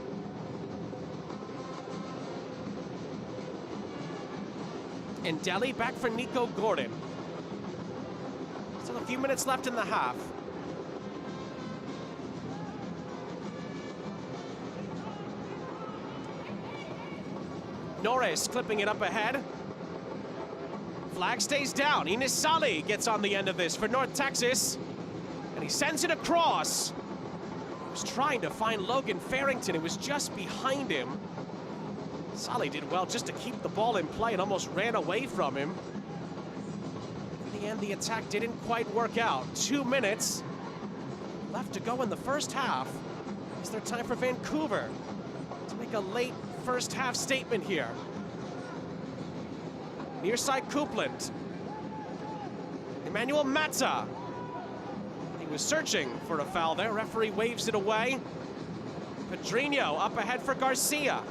Speaker 1: And Delhi back for Nico Gordon. Still a few minutes left in the half. Norris clipping it up ahead. Flag stays down. Ines Sali gets on the end of this for North Texas. And he sends it across. He was trying to find Logan Farrington. It was just behind him. Sali did well just to keep the ball in play and almost ran away from him. In the end, the attack didn't quite work out. 2 minutes left to go in the first half. Is there time for Vancouver to to make a late first half statement here. Near side Coupland. Emmanuel Mata. He was searching for a foul there. Referee waves it away. Pedrinho up ahead for Garcia.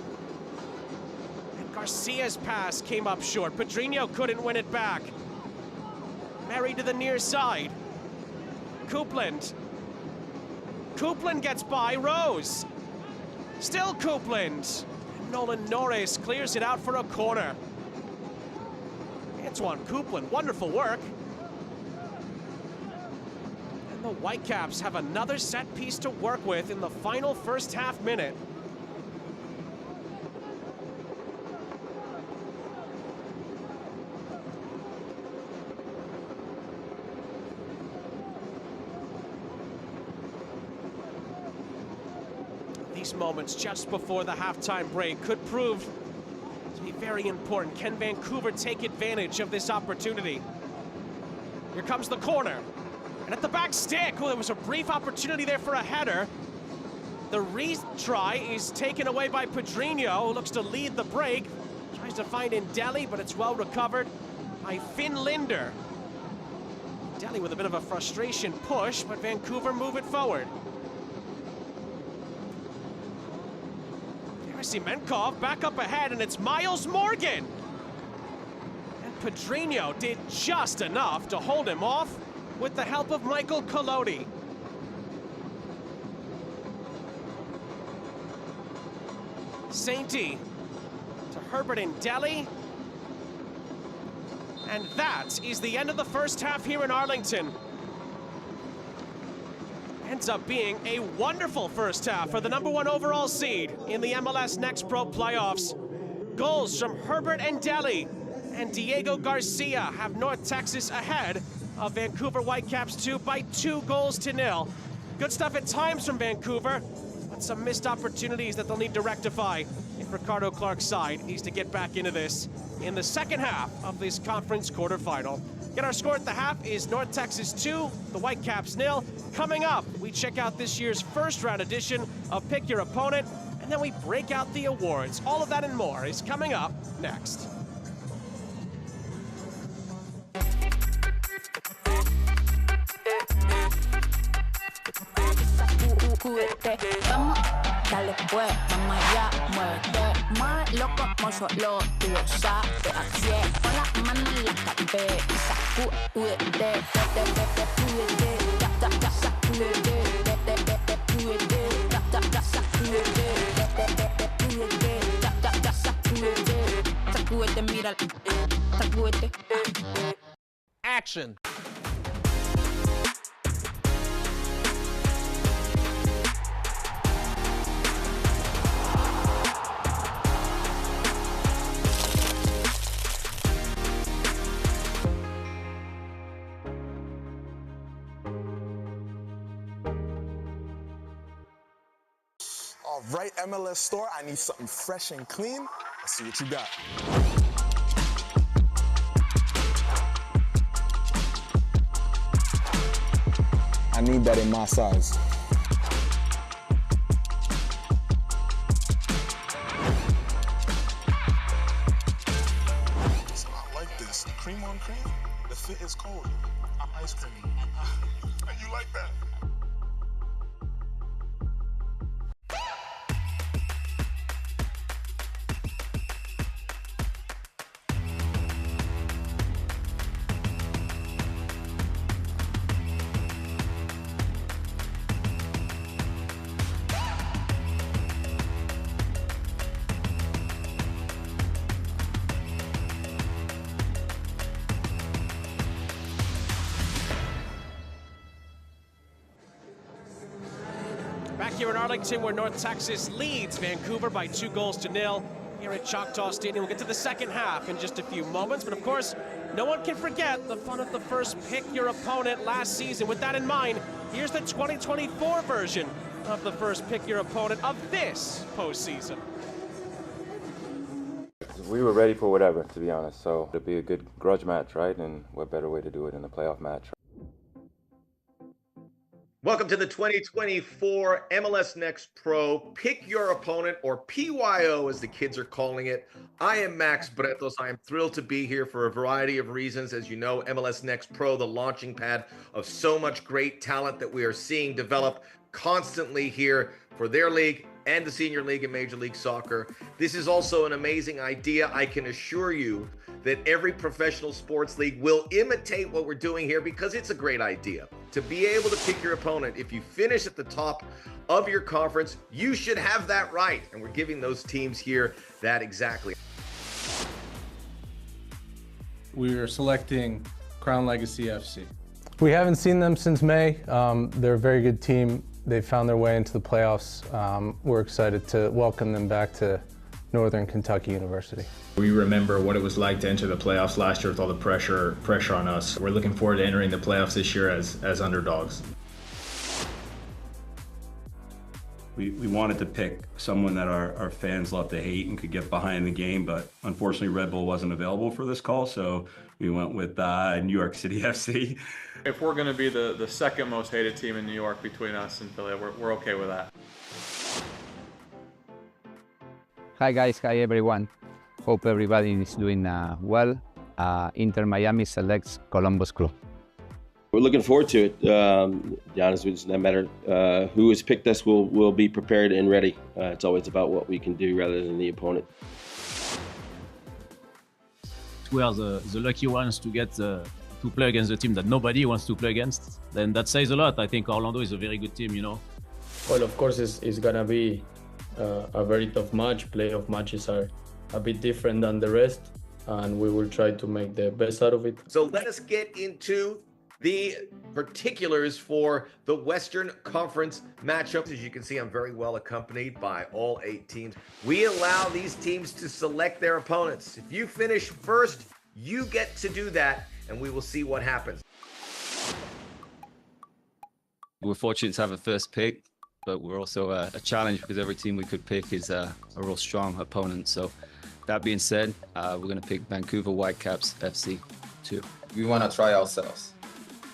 Speaker 1: And Garcia's pass came up short. Pedrinho couldn't win it back. Married to the near side. Coupland. Coupland gets by Rose. Still Coupland. Nolan Norris clears it out for a corner. Antoine Coupland, wonderful work. And the Whitecaps have another set piece to work with in the final first half minute. These moments just before the halftime break could prove to be very important. Can Vancouver take advantage of this opportunity? Here comes the corner. And at the back stick, well, there was a brief opportunity there for a header. The retry is taken away by Pedrinho, who looks to lead the break. Tries to find Indeli, but it's well recovered by Finn Linder. Indeli with a bit of a frustration push, but Vancouver move it forward. Semenkov back up ahead, and it's Miles Morgan. And Pedrinho did just enough to hold him off with the help of Michael Collodi. Sainty to Herbert Indeli. And that is the end of the first half here in Arlington. Ends up being a wonderful first half for the #1 overall seed in the MLS Next Pro playoffs. Goals from Herbert Indeli and Diego Garcia have North Texas ahead of Vancouver Whitecaps 2 by 2-0. Good stuff at times from Vancouver, but some missed opportunities that they'll need to rectify if Ricardo Clark's side needs to get back into this in the second half of this conference quarterfinal. Get our score at the half is North Texas 2, the Whitecaps 0. Coming up, we check out this year's first round edition of Pick Your Opponent, and then we break out the awards. All of that and more is coming up next.
Speaker 2: Vamos, dale pues, vamos allá, muévete más loco como solo tú lo sabes. Así es, con las manos en la cabeza, sacúdete, sacúdete, sacúdete, mira, sacúdete.
Speaker 1: Action.
Speaker 3: All right, MLS store, I need something fresh and clean. Let's see what you got. I need that in my size. So I like this. Cream on cream? The fit is cold. Ice cream. You like that?
Speaker 1: Back here in Arlington, where North Texas leads Vancouver by 2-0 here at Choctaw Stadium. We'll get to the second half in just a few moments, but of course, no one can forget the fun of the first Pick Your Opponent last season. With that in mind, here's the 2024 version of the first Pick Your Opponent of this postseason.
Speaker 4: We were ready for whatever, to be honest, so it'll be a good grudge match, right? And what better way to do it in a playoff match?
Speaker 5: Welcome to the 2024 MLS Next Pro Pick Your Opponent, or PYO as the kids are calling it. I am Max Bretos. I am thrilled to be here for a variety of reasons. As you know, MLS Next Pro, the launching pad of so much great talent that we are seeing develop constantly here for their league and the Senior League and Major League Soccer. This is also an amazing idea. I can assure you that every professional sports league will imitate what we're doing here because it's a great idea. To be able to pick your opponent, if you finish at the top of your conference, you should have that right. And we're giving those teams here that exactly.
Speaker 6: We are selecting Crown Legacy FC.
Speaker 7: We haven't seen them since May. They're a very good team. They found their way into the playoffs. We're excited to welcome them back to Northern Kentucky University.
Speaker 8: We remember what it was like to enter the playoffs last year with all the pressure on us. We're looking forward to entering the playoffs this year as underdogs.
Speaker 9: We wanted to pick someone that our fans love to hate and could get behind the game, but unfortunately Red Bull wasn't available for this call, so we went with New York City FC.
Speaker 10: If we're going to be the second most hated team in New York between us and Philly, we're okay with that.
Speaker 11: Hi guys, hi everyone. Hope everybody is doing well. Inter Miami selects Columbus Crew.
Speaker 12: We're looking forward to it. To be honest, it doesn't matter who has picked us. We'll be prepared and ready. It's always about what we can do rather than the opponent.
Speaker 13: We are the lucky ones to get to play against a team that nobody wants to play against. Then that says a lot. I think Orlando is a very good team, you know.
Speaker 14: Well, of course, it's gonna be a very tough match. Playoff matches are a bit different than the rest, and we will try to make the best out of it.
Speaker 5: So let us get into the particulars for the Western Conference matchup. As you can see, I'm very well accompanied by all 8 teams. We allow these teams to select their opponents. If you finish first, you get to do that, and we will see what happens.
Speaker 15: We're fortunate to have a first pick, but we're also a challenge because every team we could pick is a real strong opponent. So that being said, we're going to pick Vancouver Whitecaps FC 2.
Speaker 16: We want to try ourselves.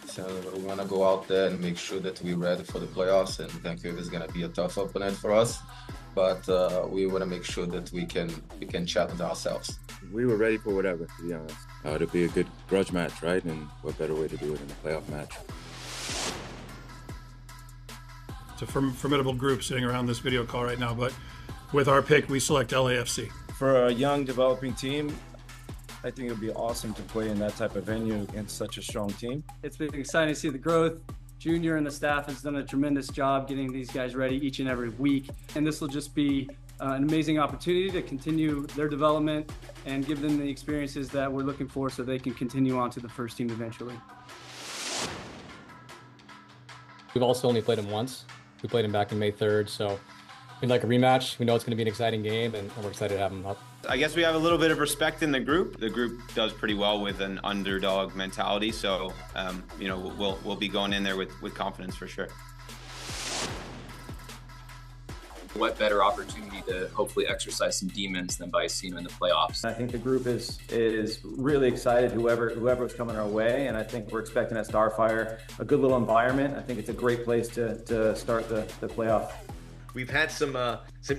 Speaker 16: So we want to go out there and make sure that we're ready for the playoffs, and Vancouver is going to be a tough opponent for us. But we want to make sure that we can challenge ourselves.
Speaker 4: We were ready for whatever, to be honest. It'll be a good grudge match, right? And what better way to do it in a playoff match?
Speaker 17: It's a formidable group sitting around this video call right now, but with our pick, we select LAFC.
Speaker 18: For a young developing team, I think it would be awesome to play in that type of venue against such a strong team.
Speaker 19: It's been exciting to see the growth. Junior and the staff has done a tremendous job getting these guys ready each and every week. And this will just be an amazing opportunity to continue their development and give them the experiences that we're looking for so they can continue on to the first team eventually.
Speaker 20: We've also only played him once. We played him back in May 3rd, so we'd like a rematch. We know it's going to be an exciting game, and we're excited to have him up.
Speaker 21: I guess we have a little bit of respect in the group. The group does pretty well with an underdog mentality, so you know, we'll be going in there with confidence for sure.
Speaker 22: What better opportunity to hopefully exercise some demons than by seeing them in the playoffs?
Speaker 23: I think the group is really excited, whoever's coming our way, and I think we're expecting at Starfire a good little environment. I think it's a great place to start the playoff.
Speaker 5: We've had some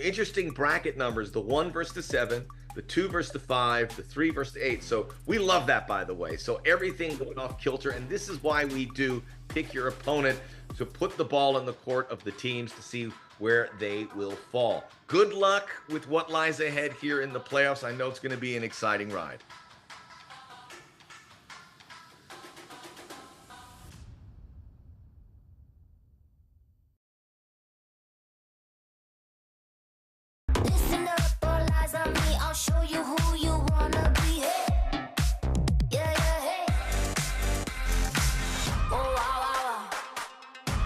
Speaker 5: interesting bracket numbers, the 1 versus the 7, the 2 versus the 5, the 3 versus the 8. So we love that, by the way. So everything going off kilter, and this is why we do pick your opponent, to put the ball in the court of the teams to see where they will fall. Good luck with what lies ahead here in the playoffs. I know it's going to be an exciting ride.
Speaker 2: I'll show you who you wanna be. Hey. Yeah, hey. Oh, wow.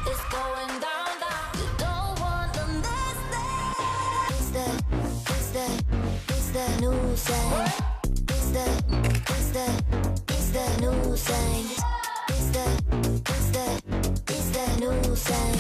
Speaker 2: It's going down. You don't want to miss that. It's the new sound. It's the new sound. It's the new sound.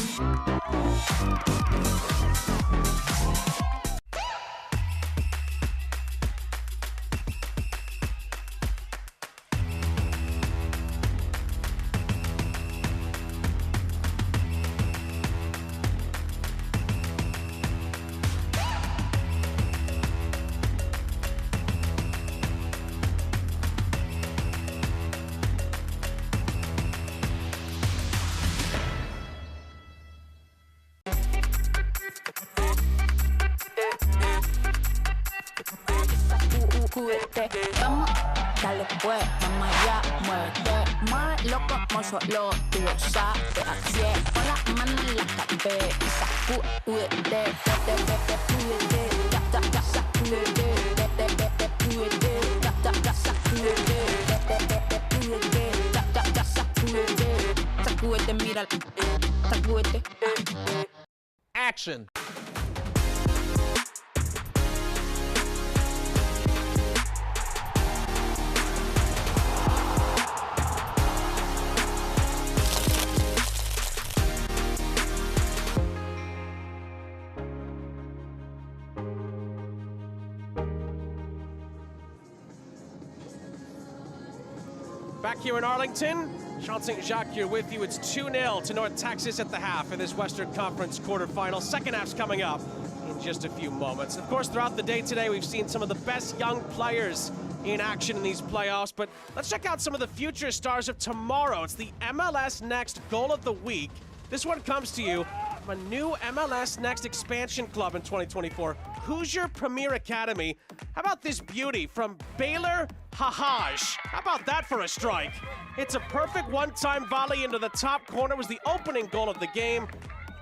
Speaker 2: sacúdete. Vamos, dale pues, mamá ya, muévete. Mueve loco como solo tú lo sabes. Así es, pon las manos en la cabeza y sacúdete. Sacúdete, sacúdete, sacúdete, mira, sacúdete.
Speaker 1: Action. Back here in Arlington, Sean St. Jacques here with you. It's 2-0 to North Texas at the half in this Western Conference quarterfinal. Second half's coming up in just a few moments. Of course, throughout the day today, we've seen some of the best young players in action in these playoffs, but let's check out some of the future stars of tomorrow. It's the MLS Next Goal of the Week. This one comes to you from a new MLS Next expansion club in 2024, Hoosier Premier Academy. How about this beauty from Baylor Hahaj? How about that for a strike? It's a perfect one-time volley into the top corner. Was the opening goal of the game.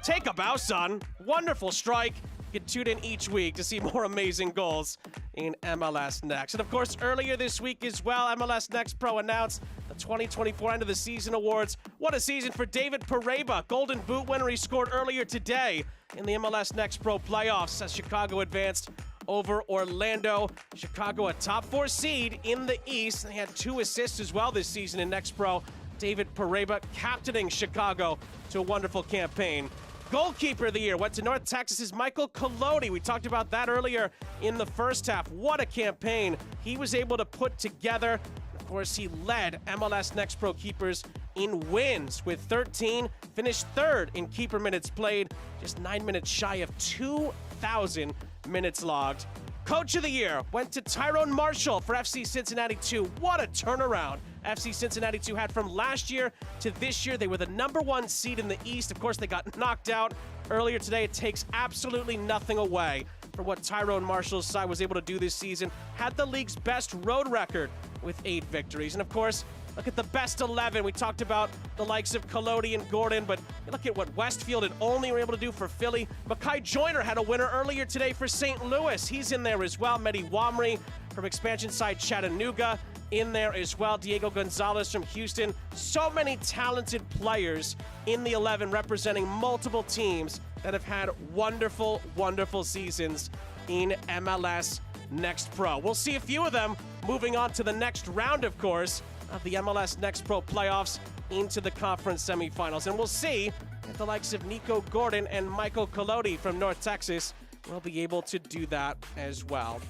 Speaker 1: Take a bow, son. Wonderful strike. You can tune in each week to see more amazing goals in MLS Next. And of course, earlier this week as well, MLS Next Pro announced the 2024 end of the season awards. What a season for David Pareba, Golden Boot winner. He scored earlier today in the MLS Next Pro playoffs as Chicago advanced over Orlando. Chicago, a top 4 seed in the East. They had 2 assists as well this season in Next Pro. David Pareba captaining Chicago to a wonderful campaign. Goalkeeper of the year went to North Texas's Michael Collodi. We talked about that earlier in the first half. What a campaign he was able to put together. Of course, he led MLS Next Pro keepers in wins with 13, finished 3rd in keeper minutes played, just 9 minutes shy of 2,000 minutes logged. Coach of the year went to Tyrone Marshall for FC Cincinnati 2. What a turnaround FC Cincinnati 2 had from last year to this year. They were the #1 seed in the East. Of course, they got knocked out earlier today. It takes absolutely nothing away from what Tyrone Marshall's side was able to do this season. Had the league's best road record with 8 victories. And of course, look at the best 11. We talked about the likes of Collodi and Gordon, but look at what Westfield and Olney were able to do for Philly. Makai Joyner had a winner earlier today for St. Louis. He's in there as well. Mehdi Wamri from expansion side Chattanooga in there as well. Diego Gonzalez from Houston. So many talented players in the 11 representing multiple teams that have had wonderful, wonderful seasons in MLS Next Pro. We'll see a few of them moving on to the next round, of course, of the MLS Next Pro playoffs into the conference semifinals. And we'll see if the likes of Nico Gordon and Michael Collodi from North Texas will be able to do that as well.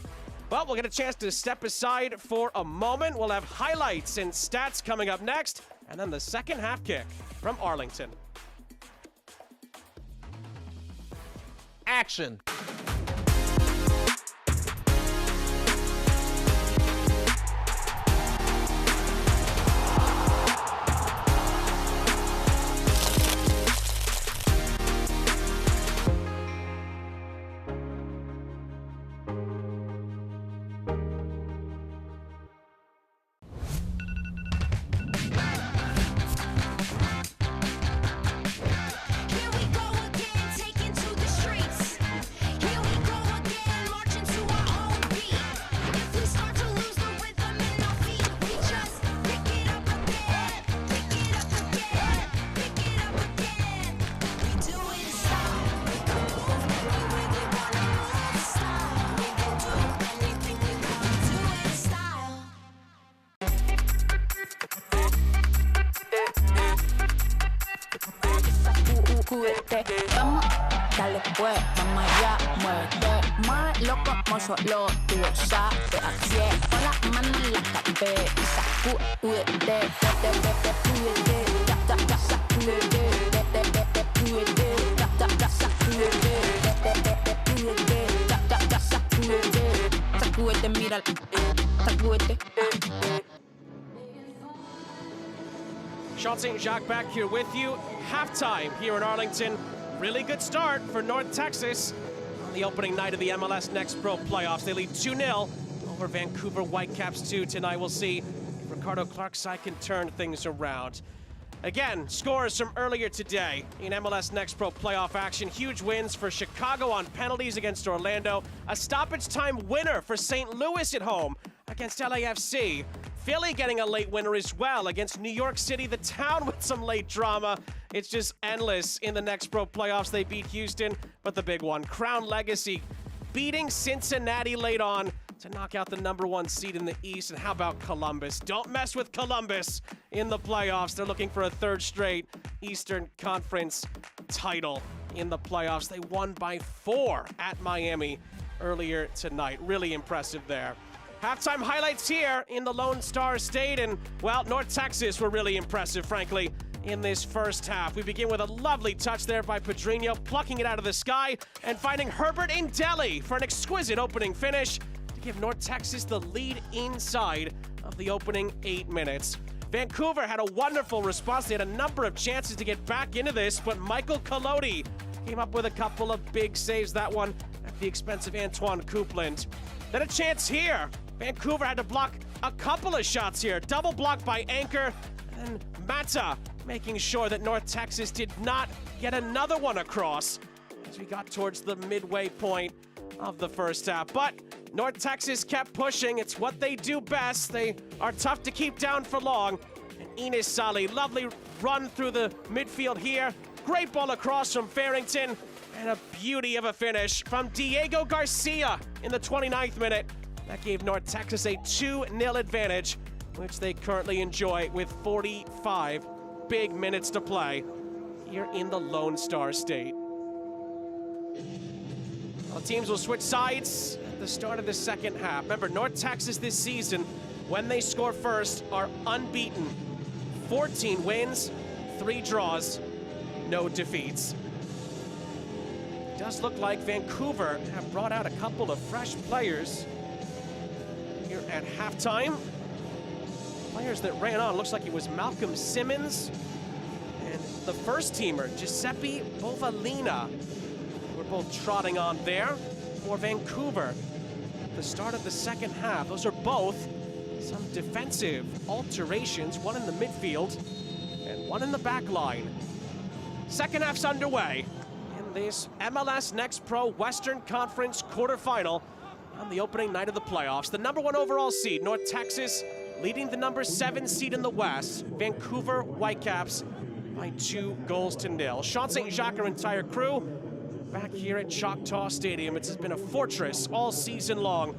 Speaker 1: Well, we'll get a chance to step aside for a moment. We'll have highlights and stats coming up next, and then the second half kick from Arlington. Action.
Speaker 2: Vamos, dale pues, mamá ya, muévete. Mueve loco como solo tú lo sabes. Así es, pon las manos en la cabeza y sacúdete. Sacúdete, mira, sacúdete.
Speaker 1: Sean St. Jacques back here with you. Halftime here in Arlington. Really good start for North Texas on the opening night of the MLS Next Pro playoffs. They lead 2-0 over Vancouver Whitecaps 2 tonight. We'll see if Ricardo Clark's side can turn things around. Again, scores from earlier today in MLS Next Pro playoff action. Huge wins for Chicago on penalties against Orlando. A stoppage time winner for St. Louis at home against LAFC. Philly getting a late winner as well against New York City, the town with some late drama. It's just endless in the Next Pro playoffs. They beat Houston, but the big one, Crown Legacy, beating Cincinnati late on to knock out the #1 seed in the East. And how about Columbus? Don't mess with Columbus in the playoffs. They're looking for a third straight Eastern Conference title in the playoffs. They won by 4 at Miami earlier tonight. Really impressive there. Halftime highlights here in the Lone Star State, and, well, North Texas were really impressive, frankly, in this first half. We begin with a lovely touch there by Pedrinho, plucking it out of the sky and finding Herbert Indelli for an exquisite opening finish to give North Texas the lead inside of the opening 8 minutes. Vancouver had a wonderful response. They had a number of chances to get back into this, but Michael Colodi came up with a couple of big saves, that one at the expense of Antoine Coupland. Then a chance here. Vancouver had to block a couple of shots here. Double blocked by Anchor, and Mata making sure that North Texas did not get another one across as we got towards the midway point of the first half. But North Texas kept pushing. It's what they do best. They are tough to keep down for long. And Ines Sali, lovely run through the midfield here. Great ball across from Farrington, and a beauty of a finish from Diego Garcia in the 29th minute. That gave North Texas a 2-0 advantage, which they currently enjoy with 45 big minutes to play here in the Lone Star State. Well, teams will switch sides at the start of the second half. Remember, North Texas this season, when they score first, are unbeaten. 14 wins, 3 draws, no defeats. It does look like Vancouver have brought out a couple of fresh players here at halftime. Players that ran on, looks like it was Malcolm Simmons and the first teamer, Giuseppe Bovalina. We're both trotting on there for Vancouver at the start of the second half. Those are both some defensive alterations, one in the midfield and one in the back line. Second half's underway in this MLS Next Pro Western Conference quarterfinal on the opening night of the playoffs. The #1 overall seed, North Texas, leading the #7 seed in the West, Vancouver Whitecaps, by 2-0. Sean St. Jacques, our entire crew, back here at Choctaw Stadium. It's been a fortress all season long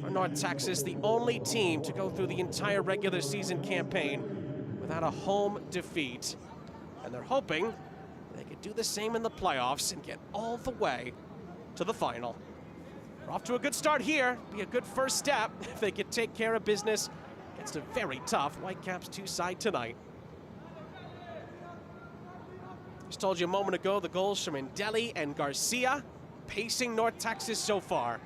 Speaker 1: for North Texas, the only team to go through the entire regular season campaign without a home defeat. And they're hoping they could do the same in the playoffs and get all the way to the final. We're off to a good start here. Be a good first step if they could take care of business against a very tough Whitecaps 2 side tonight. Just told you a moment ago, the goals from Indelli and Garcia pacing North Texas so far.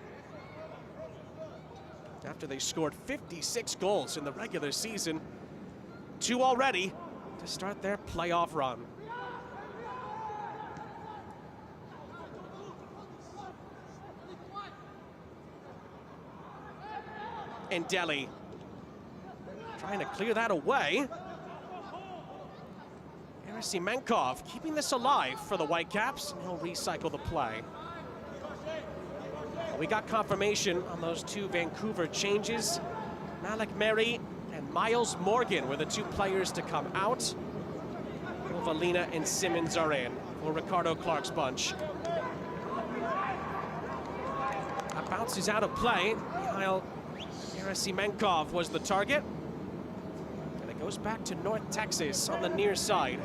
Speaker 1: After they scored 56 goals in the regular season, 2 already to start their playoff run. Indelli trying to clear that away. Semenkov keeping this alive for the Whitecaps, and he'll recycle the play. We got confirmation on those 2 Vancouver changes. Malik Mary and Miles Morgan were the 2 players to come out. Valina and Simmons are in for Ricardo Clark's bunch. That bounces out of play. Mikhail Semenkov was the target. And it goes back to North Texas on the near side.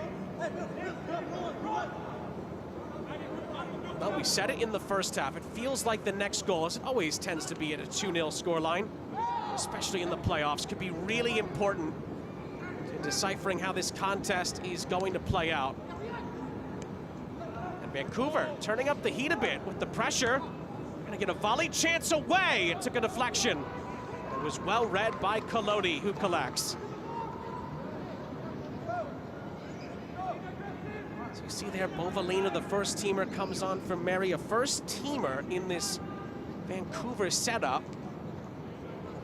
Speaker 1: Well, we said it in the first half. It feels like the next goal, as it always tends to be at a 2-0 scoreline, especially in the playoffs, could be really important in deciphering how this contest is going to play out. And Vancouver turning up the heat a bit with the pressure. Gonna get a volley chance away. It took a deflection. It was well read by Colodi, who collects. So you see there, Bovalina, the first teamer, comes on from Mary, a first teamer in this Vancouver setup.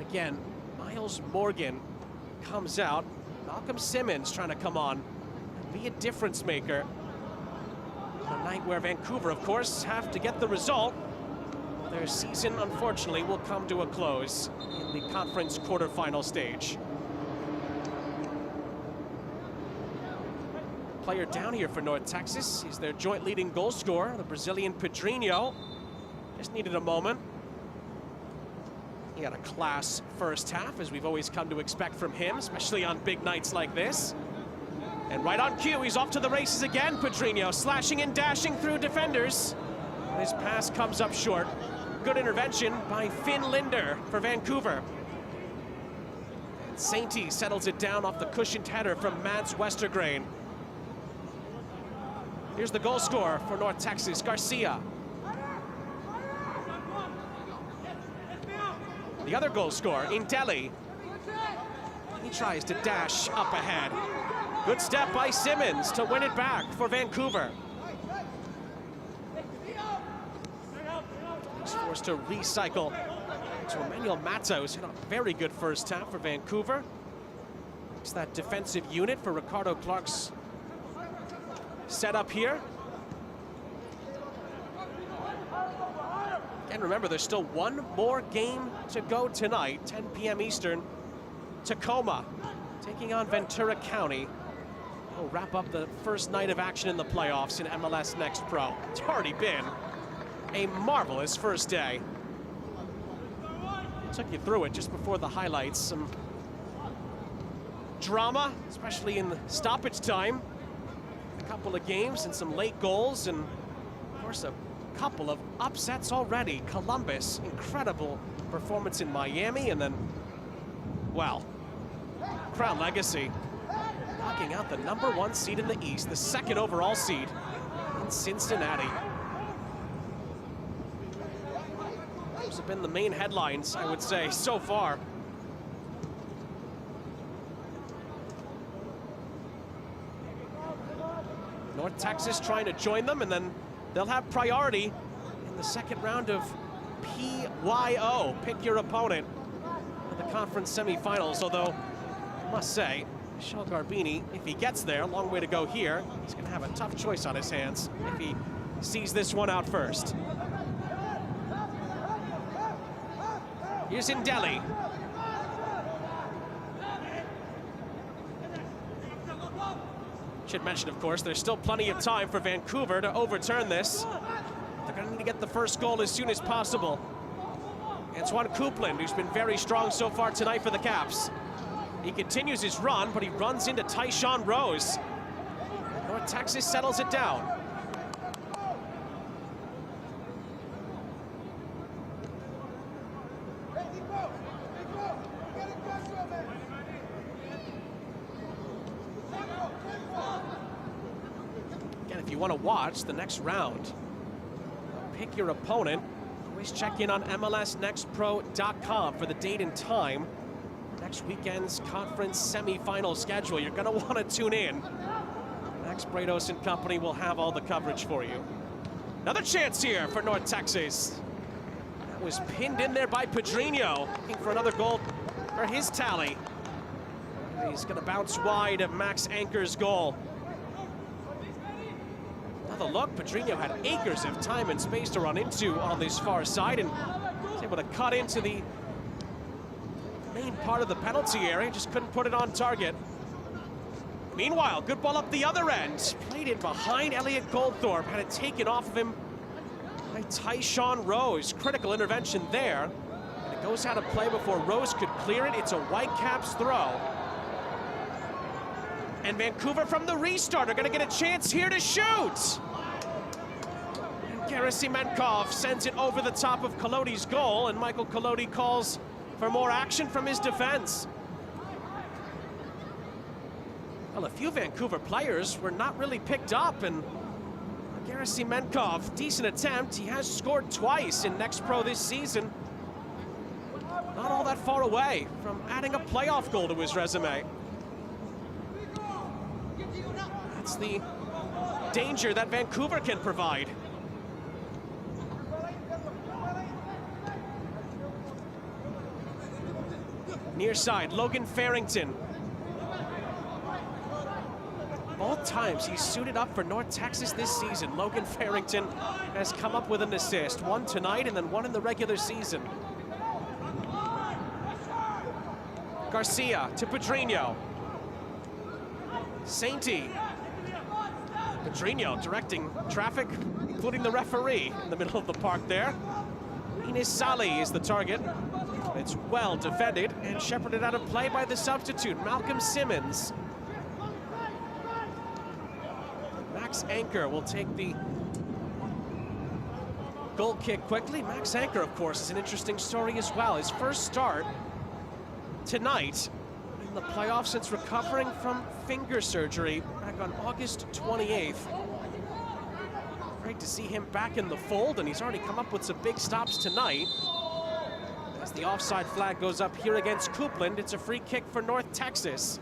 Speaker 1: Again, Miles Morgan comes out. Malcolm Simmons trying to come on and be a difference maker. On a night where Vancouver, of course, have to get the result. Their season, unfortunately, will come to a close in the conference quarterfinal stage. Player down here for North Texas is their joint leading goal scorer, the Brazilian Pedrinho. Just needed a moment. He had a class first half, as we've always come to expect from him, especially on big nights like this. And right on cue, he's off to the races again, Pedrinho, slashing and dashing through defenders. His pass comes up short. Good intervention by Finn Linder for Vancouver. And Sainty settles it down off the cushioned header from Mads Westergrain. Here's the goal scorer for North Texas, Garcia. The other goal scorer, Indeli. He tries to dash up ahead. Good step by Simmons to win it back for Vancouver. He's forced to recycle to Emmanuel Matos. Had a very good first half for Vancouver. It's that defensive unit for Ricardo Clark's set up here. And remember, there's still one more game to go tonight, 10 p.m. Eastern. Tacoma taking on Ventura County. We'll wrap up the first night of action in the playoffs in MLS Next Pro. It's already been a marvelous first day. Took you through it just before the highlights. Some drama, especially in the stoppage time. A couple of games and some late goals, and of course a couple of upsets already. Columbus, incredible performance in Miami, and then, well, Crown Legacy knocking out the #1 seed in the East, the 2nd overall seed in Cincinnati. Those have been the main headlines, I would say, so far. North Texas trying to join them, and then they'll have priority in the second round of PYO, pick your opponent, in the conference semifinals. Although, I must say, Michel Garbini, if he gets there, a long way to go here, he's going to have a tough choice on his hands if he sees this one out first. Here's Indeli. Should mention, of course, there's still plenty of time for Vancouver to overturn this. They're going to need to get the first goal as soon as possible. Antoine Coupland, who's been very strong so far tonight for the Caps. He continues his run, but he runs into Tyshawn Rose. North Texas settles it down. Again, if you want to watch the next round, pick your opponent. Always check in on MLSNextPro.com for the date and time. Next weekend's conference semifinal schedule. You're going to want to tune in. Max Brados and company will have all the coverage for you. Another chance here for North Texas. That was pinned in there by Pedrinho, looking for another goal for his tally. He's going to bounce wide of Max Anker's goal. Another look, Pedrinho had acres of time and space to run into on this far side, and was able to cut into the main part of the penalty area, just couldn't put it on target. Meanwhile, good ball up the other end. Played in behind Elliot Goldthorpe, had it taken off of him by Tyshawn Rose. Critical intervention there. And it goes out of play before Rose could clear it. It's a Whitecaps throw. And Vancouver from the restart are gonna get a chance here to shoot. And Gerasimenkov sends it over the top of Kolodi's goal, and Michael Kolodi calls for more action from his defense. Well, a few Vancouver players were not really picked up, and Gerasimenkov, decent attempt. He has scored twice in Next Pro this season. Not all that far away from adding a playoff goal to his resume. That's the danger that Vancouver can provide. Near side, Logan Farrington. Both times he's suited up for North Texas this season. Logan Farrington has come up with an assist, one tonight and then one in the regular season. Garcia to Pedrinho. Sainty. Pedrinho directing traffic, including the referee in the middle of the park there. Ines Sali is the target. It's well defended and shepherded out of play by the substitute, Malcolm Simmons. Max Anchor will take the goal kick quickly. Max Anchor, of course, is an interesting story as well. His first start tonight in the playoffs since recovering from finger surgery back on August 28th. Great to see him back in the fold, and he's already come up with some big stops tonight. As the offside flag goes up here against Coupland, it's a free kick for North Texas.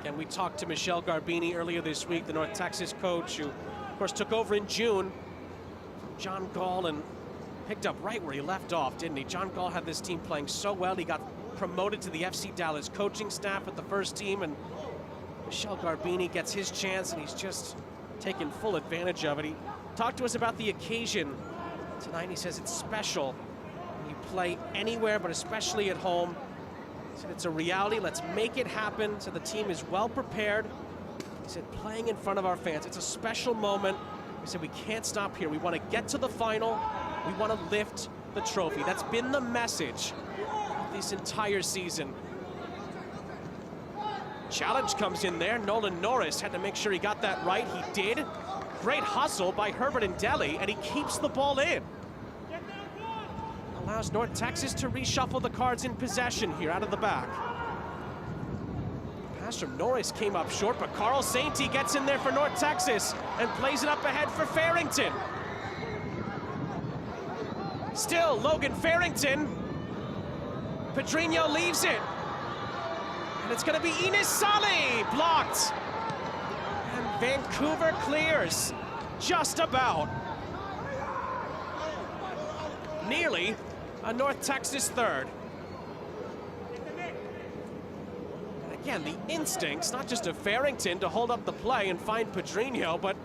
Speaker 1: And we talked to Michelle Garbini earlier this week, the North Texas coach, who, of course, took over in June from John Gall and picked up right where he left off, didn't he? John Gall had this team playing so well. He got promoted to the FC Dallas coaching staff with the first team, and Michelle Garbini gets his chance, and he's just taken full advantage of it. He talked to us about the occasion tonight. He says it's special when you play anywhere, but especially at home. He said it's a reality, let's make it happen. So the team is well prepared. He said playing in front of our fans, it's a special moment. He said we can't stop here. We want to get to the final. We want to lift the trophy. That's been the message of this entire season. Challenge comes in there. Nolan Norris had to make sure he got that right. He did. Great hustle by Herbert and Deli, and he keeps the ball in. Allows North Texas to reshuffle the cards in possession here out of the back. Pass from Norris came up short, but Carl Sainty gets in there for North Texas and plays it up ahead for Farrington. Still Logan Farrington. Pedrinho leaves it. And it's going to be Ines Sali, blocked. And Vancouver clears, just about. Nearly a North Texas third. And again, the instincts, not just of Farrington to hold up the play and find Pedrinho, but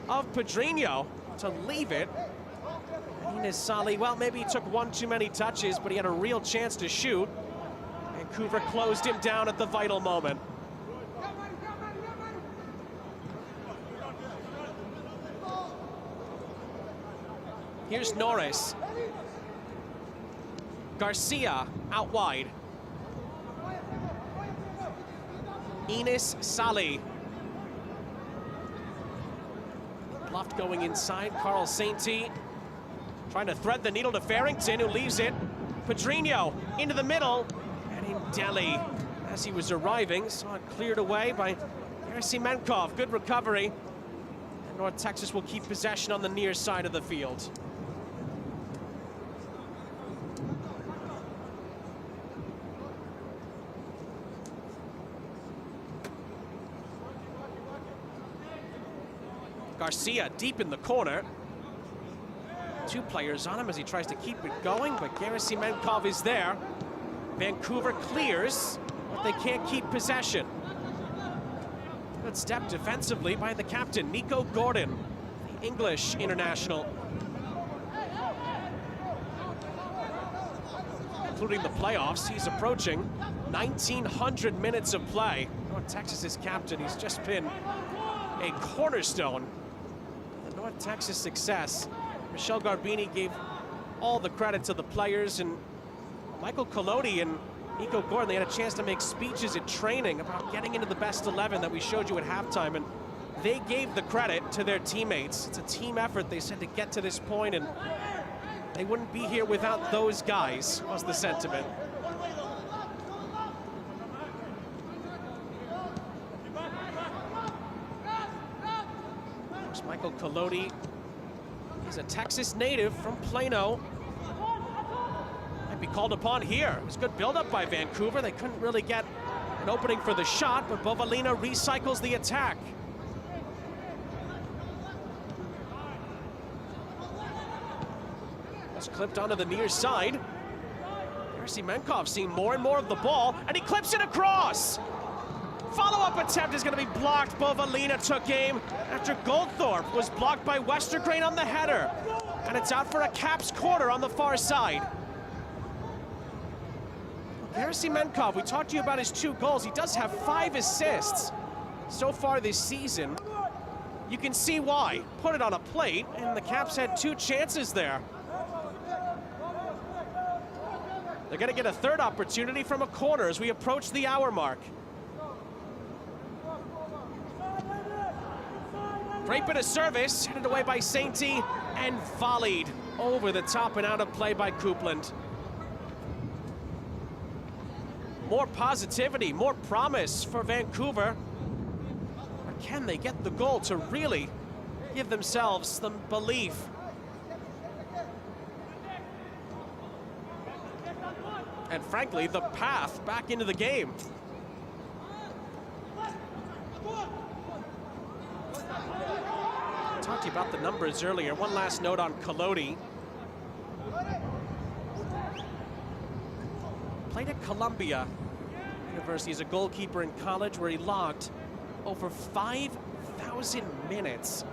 Speaker 1: of Pedrinho to leave it. Ines Sali, well, maybe he took one too many touches, but he had a real chance to shoot. Vancouver closed him down at the vital moment. Here's Norris. Garcia out wide. Ines Sali. Bluffed going inside. Carl Sainty trying to thread the needle to Farrington, who leaves it. Pedrinho into the middle. And in Deli, as he was arriving, saw it cleared away by Gerasimenkov. Good recovery. And North Texas will keep possession on the near side of the field. Garcia deep in the corner. Two players on him as he tries to keep it going, but Gerasimenkov is there. Vancouver clears, but they can't keep possession. Good step defensively by the captain, Nico Gordon, the English international. Including the playoffs, he's approaching 1,900 minutes of play. North Texas's captain, he's just been a cornerstone. The North Texas success. Michelle Garbini gave all the credit to the players, and Michael Collodi and Nico Gordon, they had a chance to make speeches at training about getting into the best 11 that we showed you at halftime, and they gave the credit to their teammates. It's a team effort, they said, to get to this point, and they wouldn't be here without those guys, was the sentiment. Of course, Michael Collodi is a Texas native from Plano. Might be called upon here. It was good build-up by Vancouver. They couldn't really get an opening for the shot, but Bovalina recycles the attack. clipped onto the near side. Menkov seeing more and more of the ball, and he clips it across. Follow-up attempt is going to be blocked. Bovalina took aim after Goldthorpe was blocked by Westergrain on the header. And it's out for a Caps corner on the far side. Menkov, we talked to you about his 2 goals. He does have 5 assists so far this season. You can see why. Put it on a plate, and the Caps had 2 chances there. They're going to get a 3rd opportunity from a corner as we approach the hour mark. Great bit of service, headed away by Sainty, and volleyed over the top and out of play by Coupland. More positivity, more promise for Vancouver. Or can they get the goal to really give themselves some belief? And frankly, the path back into the game. I talked to you about the numbers earlier. One last note on Collodi. Played at Columbia University as a goalkeeper in college, where he logged over 5,000 minutes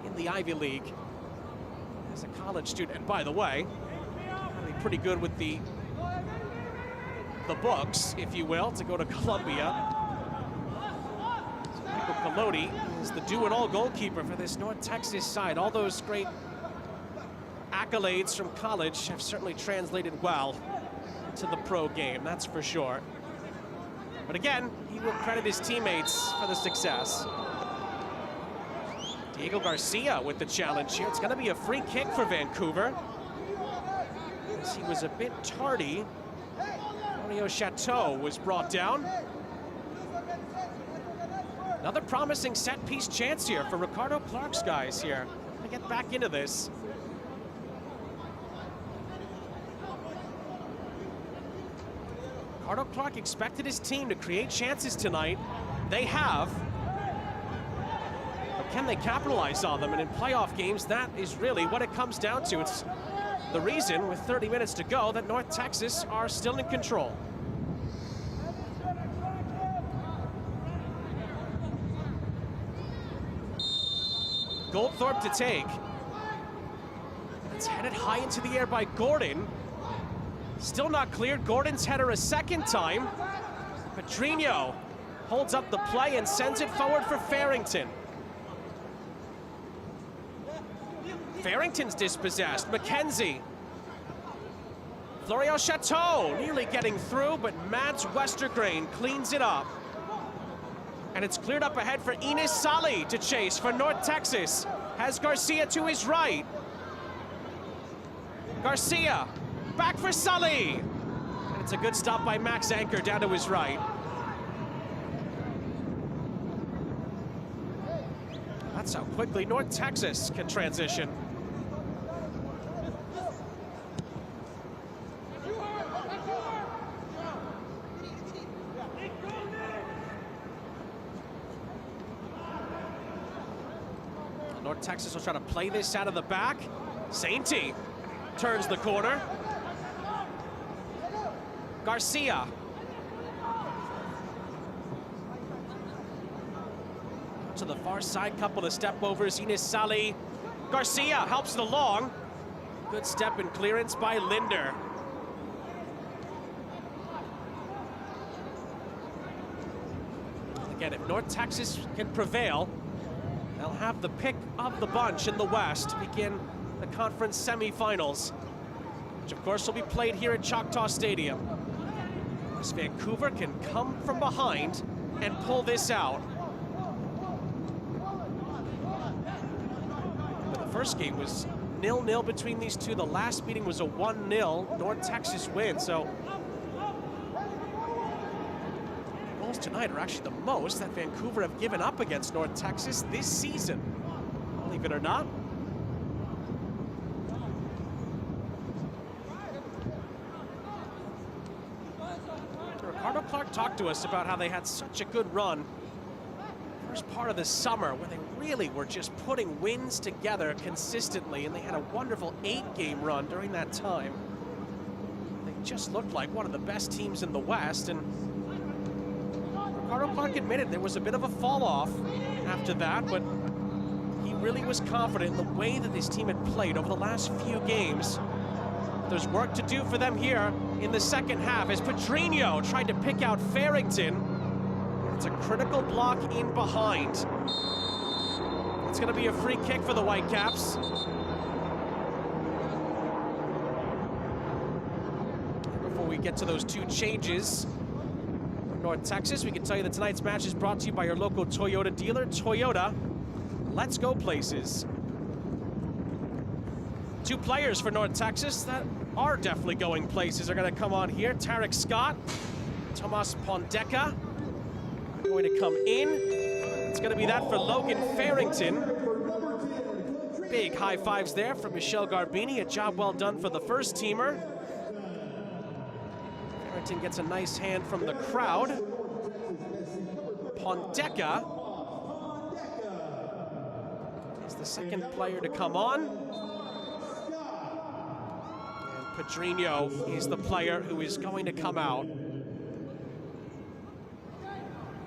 Speaker 1: in the Ivy League as a college student. And by the way, pretty good with the books, if you will, to go to Columbia. So Michael Collodi is the do-it-all goalkeeper for this North Texas side. All those great accolades from college have certainly translated well into the pro game, that's for sure. But again, he will credit his teammates for the success. Diego Garcia with the challenge here. It's going to be a free kick for Vancouver, as he was a bit tardy. Antonio Chateau was brought down. Another promising set-piece chance here for Ricardo Clark's guys here to get back into this. Ricardo Clark expected his team to create chances tonight. They have. But can they capitalize on them? And in playoff games, that is really what it comes down to. It's the reason, with 30 minutes to go, that North Texas are still in control. Goldthorpe to take. It's headed high into the air by Gordon. Still not cleared. Gordon's header a second time. Pedrinho holds up the play and sends it forward for Farrington. Farrington's dispossessed. McKenzie. Florial Chateau nearly getting through, but Mads Westergrain cleans it up. And it's cleared up ahead for Enes Sali to chase for North Texas. Has Garcia to his right. Garcia, back for Sali. And it's a good stop by Max Anchor down to his right. That's how quickly North Texas can transition. North Texas will try to play this out of the back. Sainty turns the corner. Garcia. To the far side, couple of step overs. Enes Sali. Garcia helps it along. Good step and clearance by Linder. Again, if North Texas can prevail, they'll have the pick of the bunch in the West to begin the conference semifinals, which of course will be played here at Choctaw Stadium. As Vancouver can come from behind and pull this out. But the first game was 0-0 between these two. The last meeting was a 1-0 North Texas win. So goals tonight are actually the most that Vancouver have given up against North Texas this season, believe it or not. Ricardo Clark talked to us about how they had such a good run first part of the summer, where they really were just putting wins together consistently, and they had a wonderful 8-game run during that time. They just looked like one of the best teams in the West, and Ricardo Clark admitted there was a bit of a fall off after that, but he really was confident in the way that this team had played over the last few games. There's work to do for them here in the second half as Pedrinho tried to pick out Farrington. It's a critical block in behind. It's going to be a free kick for the Whitecaps. Before we get to those two changes for North Texas, we can tell you that tonight's match is brought to you by your local Toyota dealer. Toyota, let's go places. Two players for North Texas that are definitely going places are going to come on here. Tarek Scott, Tomas Pondeka are going to come in. It's going to be that for Logan Farrington. Big high fives there from Michel Garbini. A job well done for the first teamer. Farrington gets a nice hand from the crowd. Pondeka is the second player to come on. And Pedrinho is the player who is going to come out.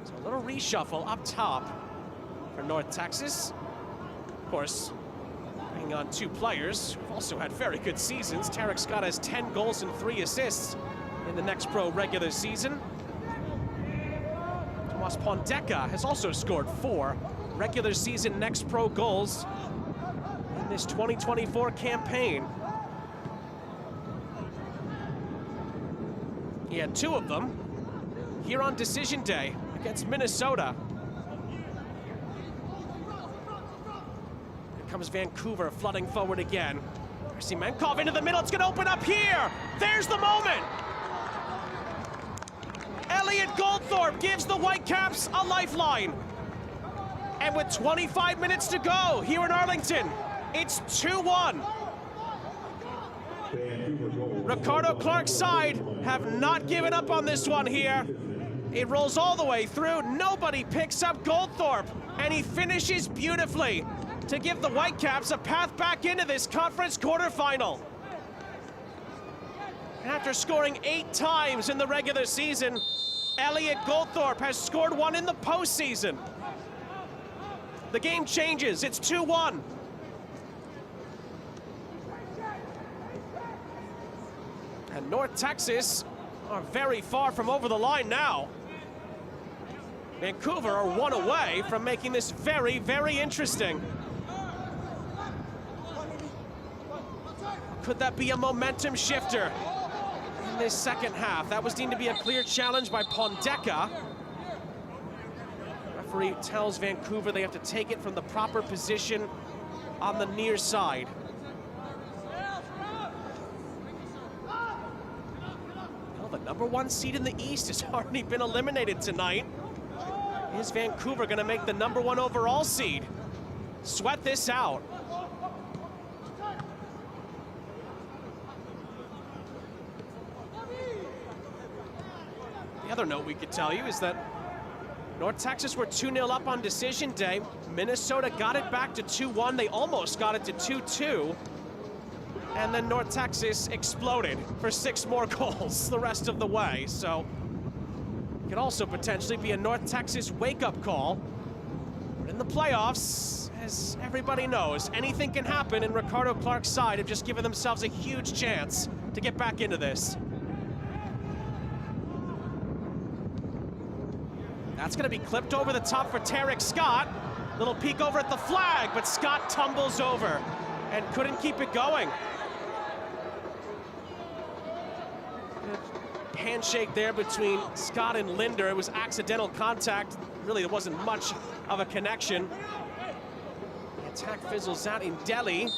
Speaker 1: So a little reshuffle up top for North Texas. Of course, bringing on two players who've also had very good seasons. Tarek Scott has 10 goals and 3 assists in the Next Pro regular season. Tomas Pondeka has also scored 4 regular season Next Pro goals in this 2024 campaign. He had 2 of them here on Decision Day against Minnesota. Here comes Vancouver flooding forward again. Simenkov into the middle, it's gonna open up here! There's the moment! Elliot Goldthorpe gives the Whitecaps a lifeline. And with 25 minutes to go here in Arlington, it's 2-1. Ricardo Clark's side have not given up on this one here. It rolls all the way through. Nobody picks up Goldthorpe, and he finishes beautifully to give the Whitecaps a path back into this conference quarterfinal. And after scoring 8 times in the regular season, Elliot Goldthorpe has scored 1 in the postseason. The game changes. It's 2-1. And North Texas are very far from over the line now. Vancouver are 1 away from making this very, very interesting. Could that be a momentum shifter in this second half? That was deemed to be a clear challenge by Pondeka. Referee tells Vancouver they have to take it from the proper position on the near side. Well, the #1 seed in the East has already been eliminated tonight. Is Vancouver gonna make the #1 overall seed? Sweat this out. The other note we could tell you is that North Texas were 2-0 up on Decision Day. Minnesota got it back to 2-1. They almost got it to 2-2. And then North Texas exploded for 6 more goals the rest of the way. So it could also potentially be a North Texas wake-up call. But in the playoffs, as everybody knows, anything can happen, and Ricardo Clark's side have just given themselves a huge chance to get back into this. That's gonna be clipped over the top for Tarek Scott. Little peek over at the flag, but Scott tumbles over and couldn't keep it going. Handshake there between Scott and Linder. It was accidental contact. Really, there wasn't much of a connection. The attack fizzles out in Delhi.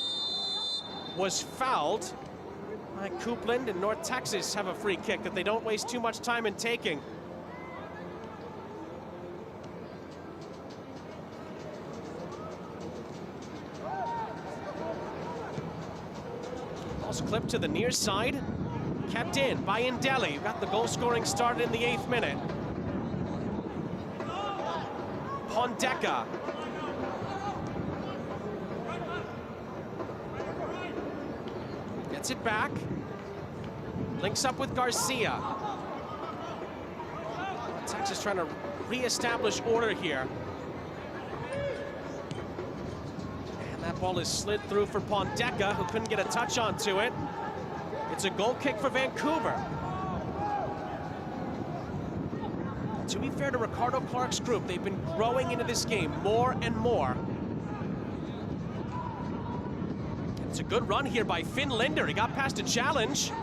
Speaker 1: Was fouled by Coupland, and North Texas have a free kick that they don't waste too much time in taking. Clip to the near side, kept in by Indeli. Got the goal scoring started in the 8th minute. Pondeka Gets it back. Links up with Garcia. Texas trying to re-establish order here. And that ball is slid through for Pondeka, who couldn't get a touch onto it. It's a goal kick for Vancouver. To be fair to Ricardo Clark's group, they've been growing into this game more and more. It's a good run here by Finn Linder. He got past a challenge.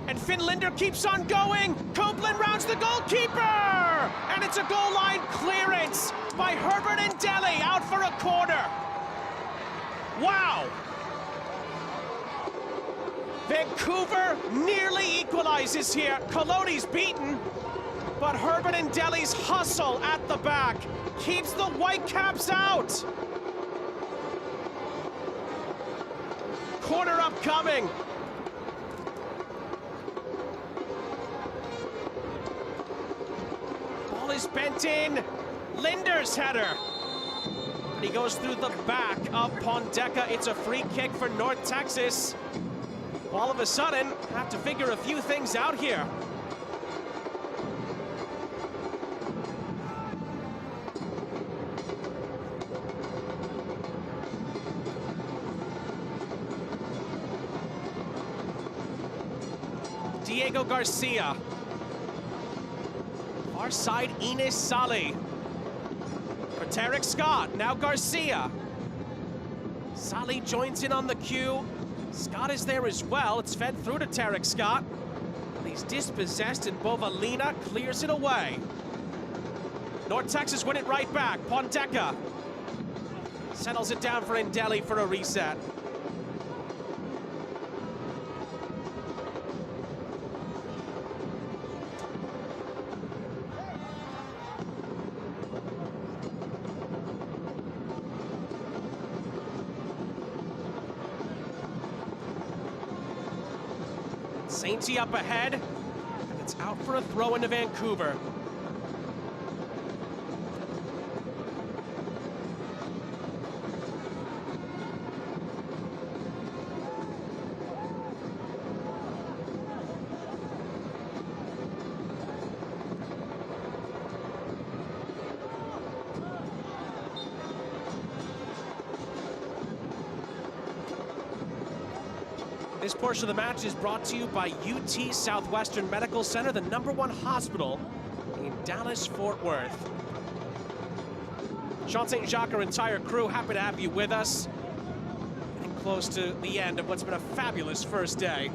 Speaker 1: And Finn Linder keeps on going. Copeland rounds the goalkeeper! And it's a goal line clearance by Herbert and Dele out for a corner. Wow! Vancouver nearly equalizes here. Colodey's beaten, but Herbert and Dele's hustle at the back keeps the Whitecaps out. Corner upcoming. Ball is bent in. Linder's header. And he goes through the back of Pondeka. It's a free kick for North Texas. All of a sudden, have to figure a few things out here. Diego Garcia. Far side, Ines Sali. For Tarek Scott, now Garcia. Sali joins in on the cue. Scott is there as well. It's fed through to Tarek Scott. And he's dispossessed, and Bovalina clears it away. North Texas win it right back. Pondeka settles it down for Ndeli for a reset. Sainty up ahead, and it's out for a throw into Vancouver. This portion of the match is brought to you by UT Southwestern Medical Center, the #1 hospital in Dallas-Fort Worth. Sean St. Jacques, our entire crew, happy to have you with us. Getting close to the end of what's been a fabulous first day.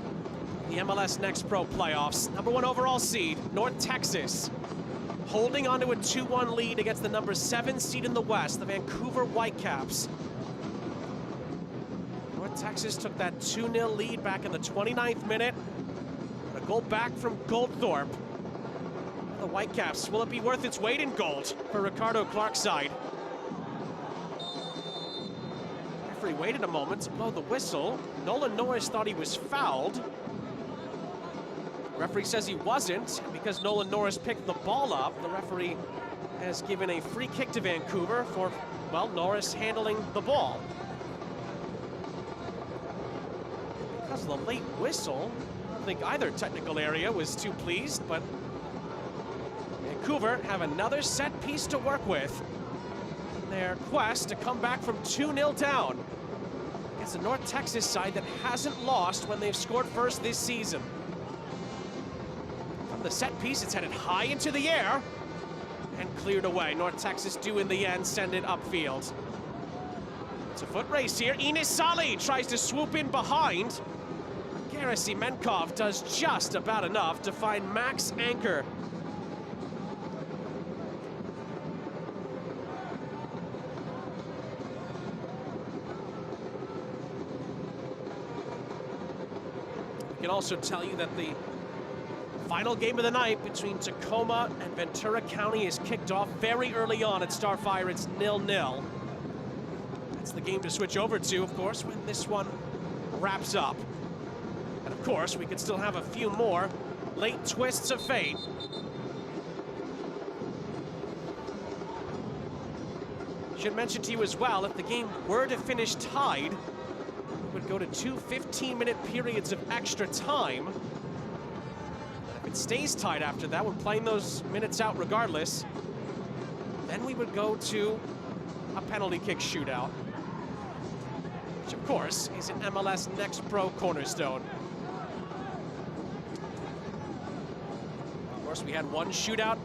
Speaker 1: The MLS Next Pro playoffs. #1 overall seed, North Texas, holding on to a 2-1 lead against the #7 seed in the West, the Vancouver Whitecaps. Texas took that 2-0 lead back in the 29th minute. A goal back from Goldthorpe. The Whitecaps, will it be worth its weight in gold for Ricardo Clark's side? Referee waited a moment to blow the whistle. Nolan Norris thought he was fouled. Referee says he wasn't, and because Nolan Norris picked the ball up, the referee has given a free kick to Vancouver for, well, Norris handling the ball. Because of the late whistle, I don't think either technical area was too pleased, but Vancouver have another set piece to work with in their quest to come back from 2-0 down. It's a North Texas side that hasn't lost when they've scored first this season. From the set piece, it's headed high into the air and cleared away. North Texas do in the end send it upfield. It's a foot race here. Ines Sali tries to swoop in behind. Garrison Menkov does just about enough to find Max Anchor. I can also tell you that the final game of the night between Tacoma and Ventura County is kicked off very early on at Starfire. It's 0-0. That's the game to switch over to, of course, when this one wraps up. And of course, we could still have a few more late twists of fate. Should mention to you as well, if the game were to finish tied, would go to 2 15-minute periods of extra time. If it stays tight after that, we're playing those minutes out regardless. Then we would go to a penalty kick shootout, which of course is an MLS Next Pro cornerstone. Of course, we had one shootout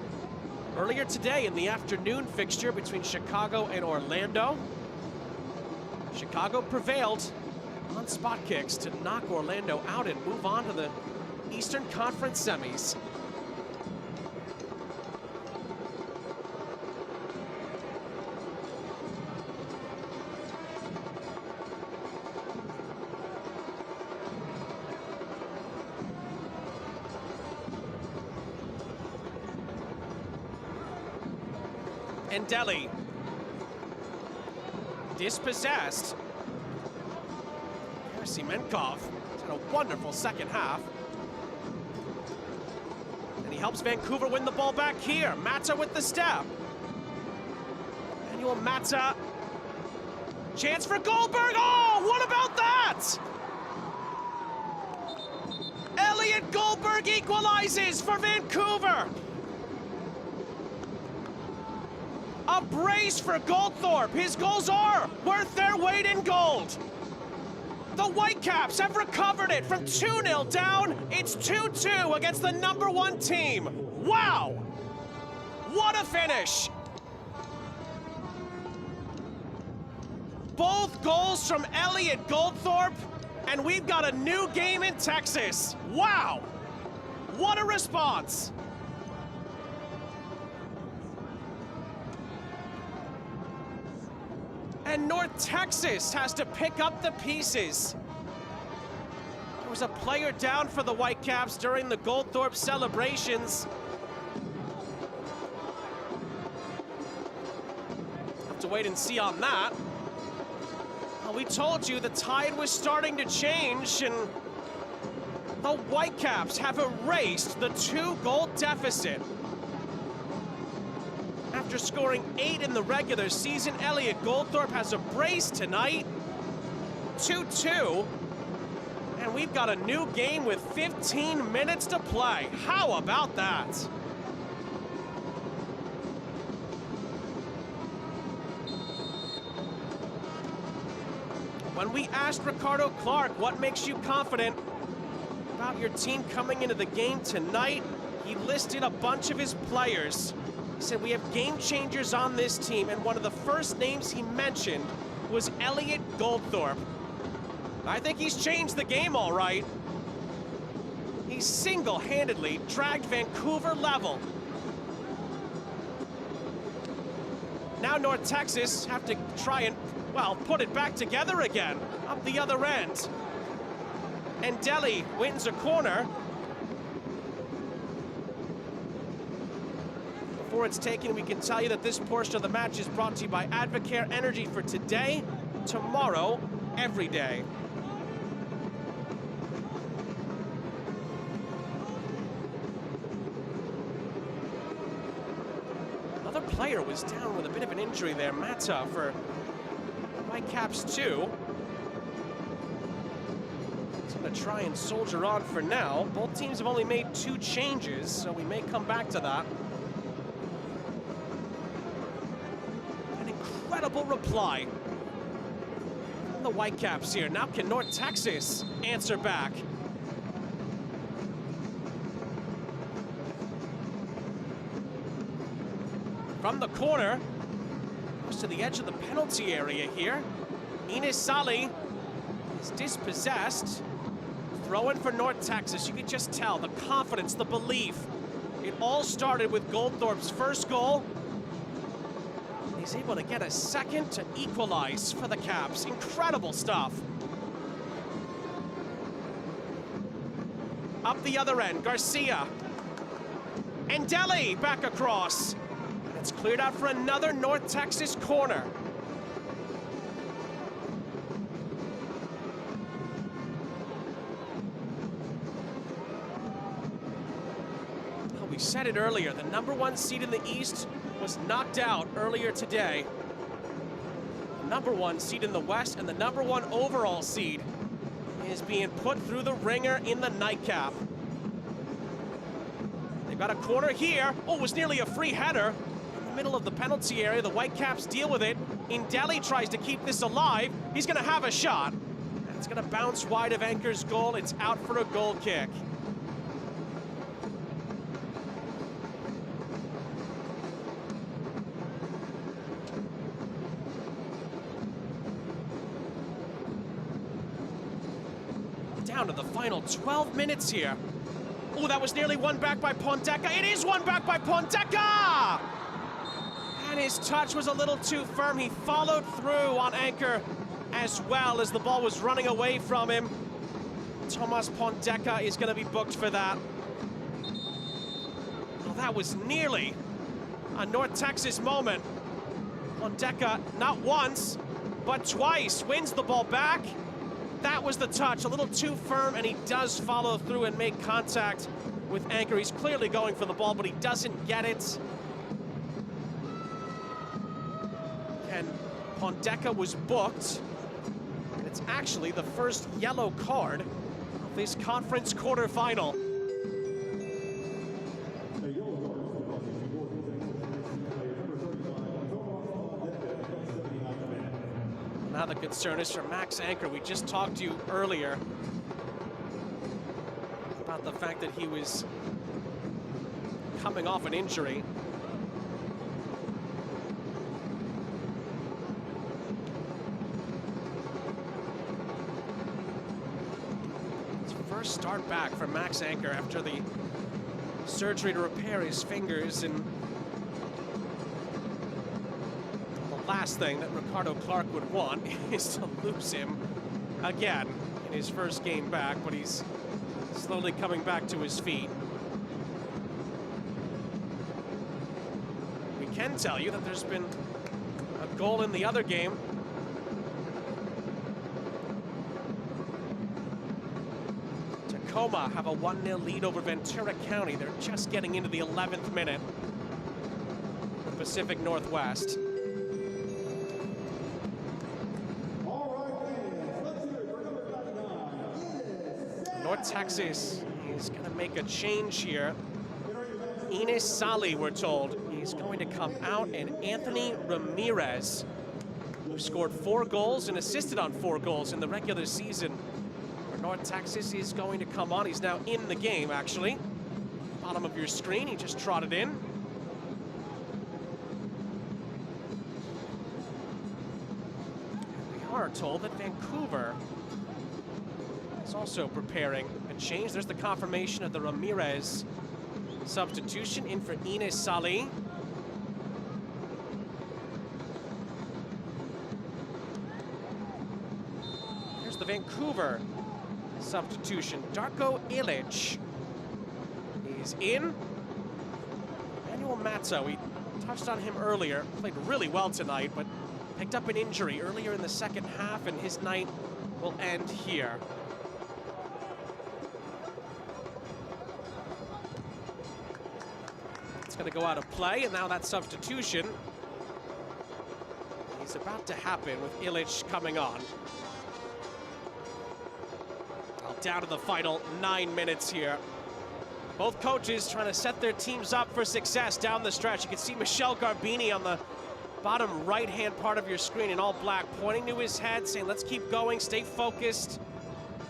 Speaker 1: earlier today in the afternoon fixture between Chicago and Orlando. Chicago prevailed on spot kicks to knock Orlando out and move on to the Eastern Conference semis. And Delhi dispossessed. Simenkov has had a wonderful second half. And he helps Vancouver win the ball back here. Mata with the step. Manuel Mata. Chance for Goldberg. Oh, what about that? Elliot Goldberg equalizes for Vancouver. A brace for Goldthorpe. His goals are worth their weight in gold. The Whitecaps have recovered it from 2-0 down. It's 2-2 against the #1 team. Wow! What a finish! Both goals from Elliot Goldthorpe, and we've got a new game in Texas. Wow! What a response! And North Texas has to pick up the pieces. There was a player down for the Whitecaps during the Goldthorpe celebrations. Have to wait and see on that. Well, we told you the tide was starting to change, and the Whitecaps have erased the 2-goal deficit. After scoring 8 in the regular season, Elliot Goldthorpe has a brace tonight. 2-2. And we've got a new game with 15 minutes to play. How about that? When we asked Ricardo Clark what makes you confident about your team coming into the game tonight, he listed a bunch of his players. He said, we have game changers on this team, and one of the first names he mentioned was Elliot Goldthorpe. I think he's changed the game all right. He single-handedly dragged Vancouver level. Now North Texas have to try and, well, put it back together again, up the other end. And Delhi wins a corner. Before it's taken, we can tell you that this portion of the match is brought to you by Advocare Energy for today, tomorrow, every day. Another player was down with a bit of an injury there, Mata, for Whitecaps 2. He's going to try and soldier on for now. Both teams have only made 2 changes, so we may come back to that. Incredible reply from the Whitecaps here. Now can North Texas answer back? From the corner, goes to the edge of the penalty area here. Ines Sali is dispossessed. Throw in for North Texas. You can just tell the confidence, the belief. It all started with Goldthorpe's first goal. He's able to get a second to equalize for the Caps. Incredible stuff. Up the other end, Garcia. And Delhi back across. And it's cleared out for another North Texas corner. Well, we said it earlier, the #1 seed in the East was knocked out earlier today. The #1 seed in the West and the #1 overall seed is being put through the ringer in the nightcap. They've got a corner here. Oh, it was nearly a free header. In the middle of the penalty area, the Whitecaps deal with it. Indeli tries to keep this alive. He's gonna have a shot. And it's gonna bounce wide of Anchor's goal. It's out for a goal kick. Down to the final 12 minutes here. Oh, that was nearly won back by Ponteca. It is won back by Ponteca! And his touch was a little too firm. He followed through on Anchor as well as the ball was running away from him. Tomas Ponteca is going to be booked for that. Well, that was nearly a North Texas moment. Ponteca, not once, but twice, wins the ball back. That was the touch, a little too firm, and he does follow through and make contact with Anchor. He's clearly going for the ball, but he doesn't get it. And Ponteca was booked. And it's actually the first yellow card of this conference quarterfinal. Now the concern is for Max Anchor. We just talked to you earlier about the fact that he was coming off an injury. It's first start back for Max Anchor after the surgery to repair his fingers, and last thing that Ricardo Clark would want is to lose him again in his first game back, but he's slowly coming back to his feet. We can tell you that there's been a goal in the other game. Tacoma have a 1-0 lead over Ventura County. They're just getting into the 11th minute. The Pacific Northwest. North Texas is going to make a change here. Ines Sali, we're told, is going to come out, and Anthony Ramirez, who scored 4 goals and assisted on 4 goals in the regular season for North Texas, is going to come on. He's now in the game, actually. Bottom of your screen, he just trotted in. We are told that Vancouver is also preparing a change. There's the confirmation of the Ramirez substitution in for Ines Sali. There's the Vancouver substitution. Darko Ilic is in. Manuel Matzo, we touched on him earlier, played really well tonight, but picked up an injury earlier in the second half, and his night will end here. Going to go out of play, and now that substitution is about to happen with Ilic coming on. Well, down to the final 9 minutes here. Both coaches trying to set their teams up for success down the stretch. You can see Michel Garbini on the bottom right-hand part of your screen in all black, pointing to his head, saying, let's keep going, stay focused.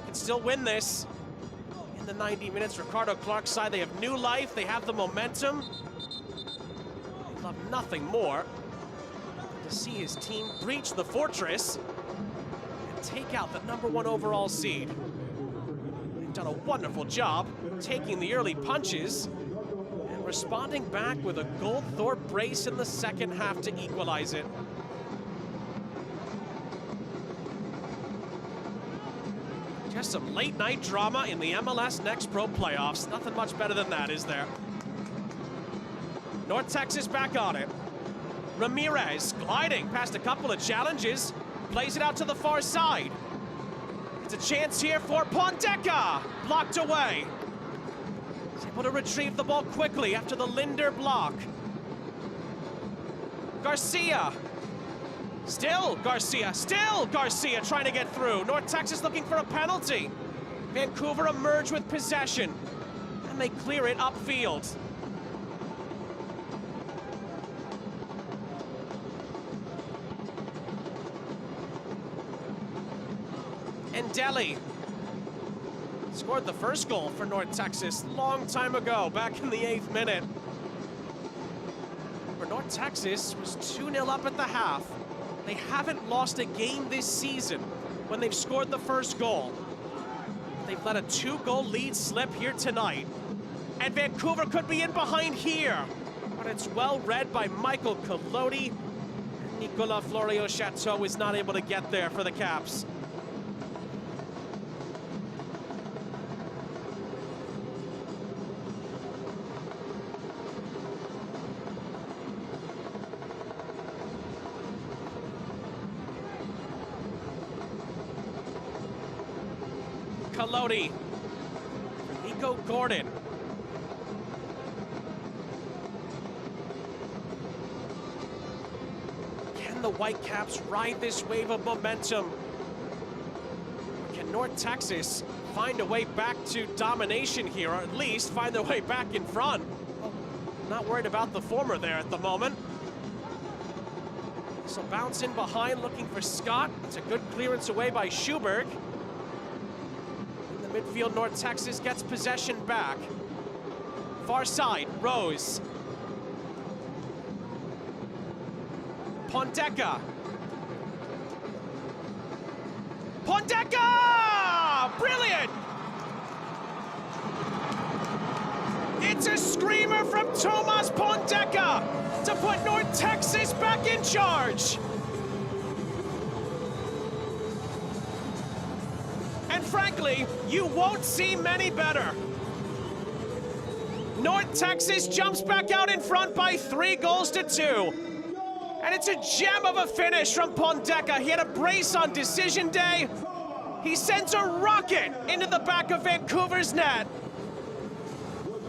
Speaker 1: Can still win this. In the 90 minutes, Ricardo Clark's side, they have new life, they have the momentum. Love nothing more to see his team breach the fortress and take out the #1 overall seed. They've done a wonderful job taking the early punches and responding back with a Goldthorpe brace in the second half to equalize it. Just some late night drama in the MLS Next Pro playoffs. Nothing much better than that, is there? North Texas back on it. Ramirez gliding past a couple of challenges, plays it out to the far side. It's a chance here for Ponteca, blocked away. He's able to retrieve the ball quickly after the Linder block. Garcia Still Garcia trying to get through. North Texas looking for a penalty. Vancouver emerge with possession, and they clear it upfield. And Delhi scored the first goal for North Texas long time ago, back in the 8th minute. Where North Texas was 2-0 up at the half. They haven't lost a game this season when they've scored the first goal. They've let a 2-goal lead slip here tonight. And Vancouver could be in behind here. But it's well read by Michael Colodi. Nicolas Florio-Chateau is not able to get there for the Caps. Colodi for Nico Gordon. Can the Whitecaps ride this wave of momentum? Or can North Texas find a way back to domination here, or at least find their way back in front? Well, not worried about the former there at the moment. So bounce in behind, looking for Scott. It's a good clearance away by Schuberg. Midfield, North Texas gets possession back. Far side, Rose. Pondeka. Pondeka! Brilliant! It's a screamer from Tomas Pondeka to put North Texas back in charge. And frankly, you won't see many better. North Texas jumps back out in front by 3-2. And it's a gem of a finish from Pondeka. He had a brace on decision day. He sends a rocket into the back of Vancouver's net.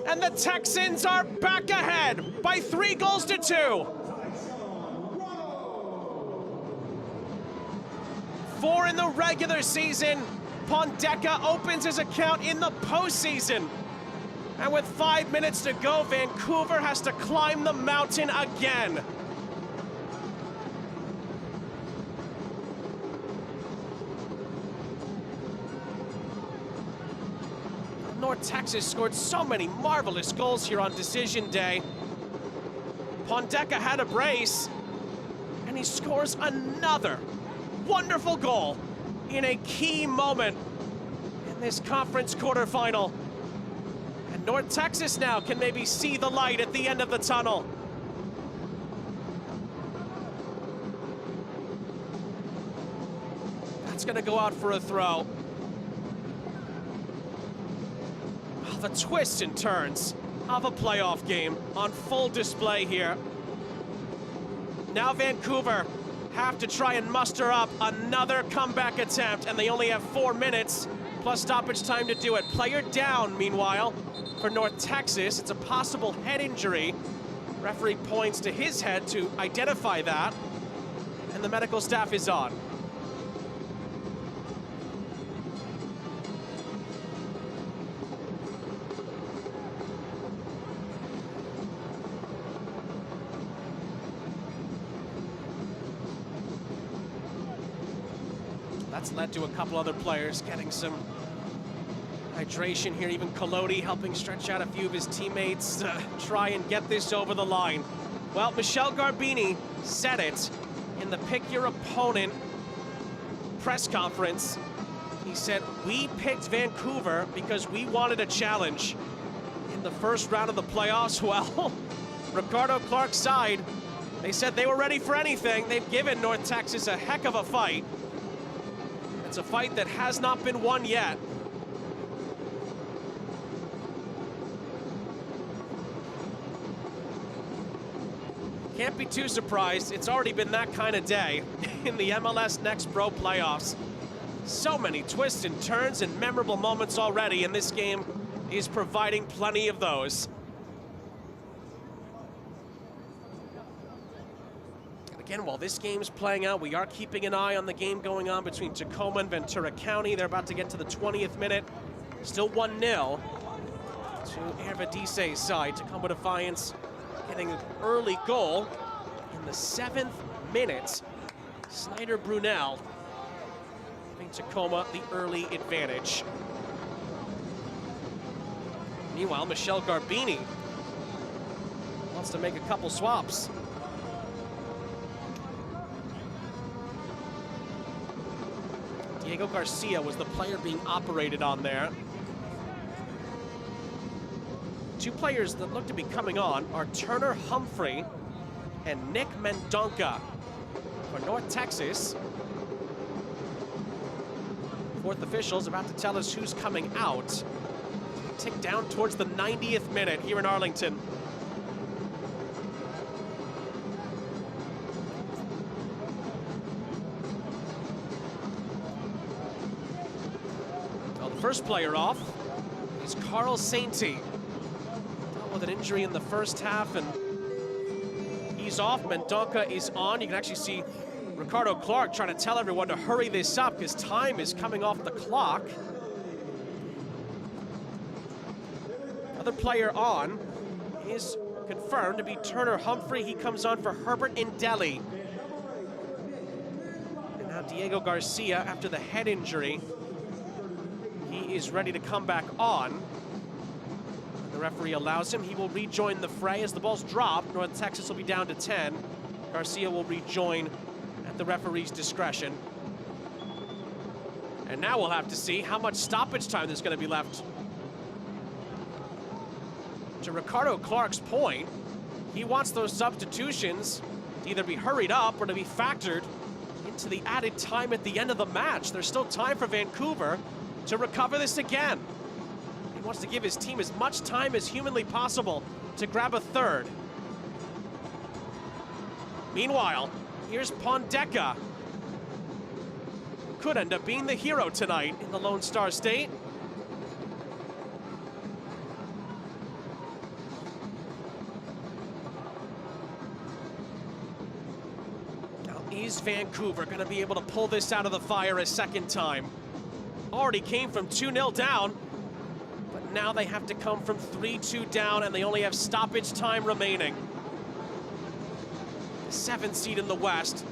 Speaker 1: And the Texans are back ahead by 3-2. 4 in the regular season. Pondeka opens his account in the postseason. And with 5 minutes to go, Vancouver has to climb the mountain again. North Texas scored so many marvelous goals here on decision day. Pondeka had a brace, and he scores another wonderful goal in a key moment in this conference quarterfinal. And North Texas now can maybe see the light at the end of the tunnel. That's gonna go out for a throw. Oh, the twists and turns of a playoff game on full display here. Now Vancouver have to try and muster up another comeback attempt, and they only have 4 minutes plus stoppage time to do it. Player down, meanwhile, for North Texas. It's a possible head injury. Referee points to his head to identify that, and the medical staff is on. That's led to a couple other players getting some hydration here. Even Colodi helping stretch out a few of his teammates to try and get this over the line. Well, Michel Garbini said it in the Pick Your Opponent press conference. He said, we picked Vancouver because we wanted a challenge. In the first round of the playoffs, well, Ricardo Clark's side, they said they were ready for anything. They've given North Texas a heck of a fight. It's a fight that has not been won yet. Can't be too surprised. It's already been that kind of day in the MLS Next Pro playoffs. So many twists and turns and memorable moments already, and this game is providing plenty of those. Again, while this game's playing out, we are keeping an eye on the game going on between Tacoma and Ventura County. They're about to get to the 20th minute. Still 1-0 to Ervadice's side. Tacoma Defiance getting an early goal in the 7th minute. Snyder Brunel giving Tacoma the early advantage. Meanwhile, Michelle Garbini wants to make a couple swaps. Diego Garcia was the player being operated on there. Two players that look to be coming on are Turner Humphrey and Nick Mendonca for North Texas. Fourth official's about to tell us who's coming out. Tick down towards the 90th minute here in Arlington. Well, the first player off is Carl Sainty. Dealt with an injury in the first half, and he's off. Mendonca is on. You can actually see Ricardo Clark trying to tell everyone to hurry this up because time is coming off the clock. Other player on is confirmed to be Turner Humphrey. He comes on for Herbert Indeli. And now Diego Garcia, after the head injury, he is ready to come back on. The referee allows him. He will rejoin the fray as the ball's dropped. North Texas will be down to 10. Garcia will rejoin at the referee's discretion. And now we'll have to see how much stoppage time there's going to be left. To Ricardo Clark's point, he wants those substitutions to either be hurried up or to be factored into the added time at the end of the match. There's still time for Vancouver to recover this again. He wants to give his team as much time as humanly possible to grab a third. Meanwhile, here's Pondeka, who could end up being the hero tonight in the Lone Star State. Is Vancouver going to be able to pull this out of the fire a second time? Already came from 2-0 down, but now they have to come from 3-2 down, and they only have stoppage time remaining. The 7th seed in the West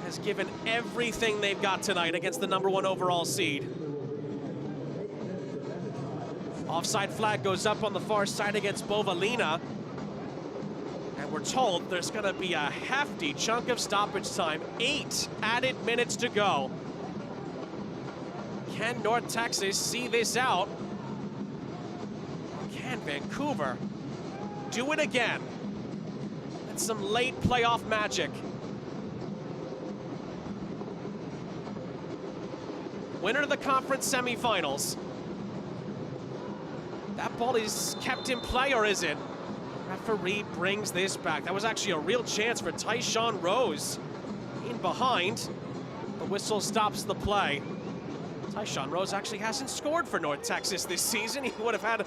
Speaker 1: has given everything they've got tonight against the #1 overall seed. Offside flag goes up on the far side against Bovalina. We're told there's going to be a hefty chunk of stoppage time. 8 added minutes to go. Can North Texas see this out? Or can Vancouver do it again? That's some late playoff magic. Winner of the conference semifinals. That ball is kept in play, or is it? Referee brings this back. That was actually a real chance for Tyshawn Rose. In behind, the whistle stops the play. Tyshawn Rose actually hasn't scored for North Texas this season. He would have had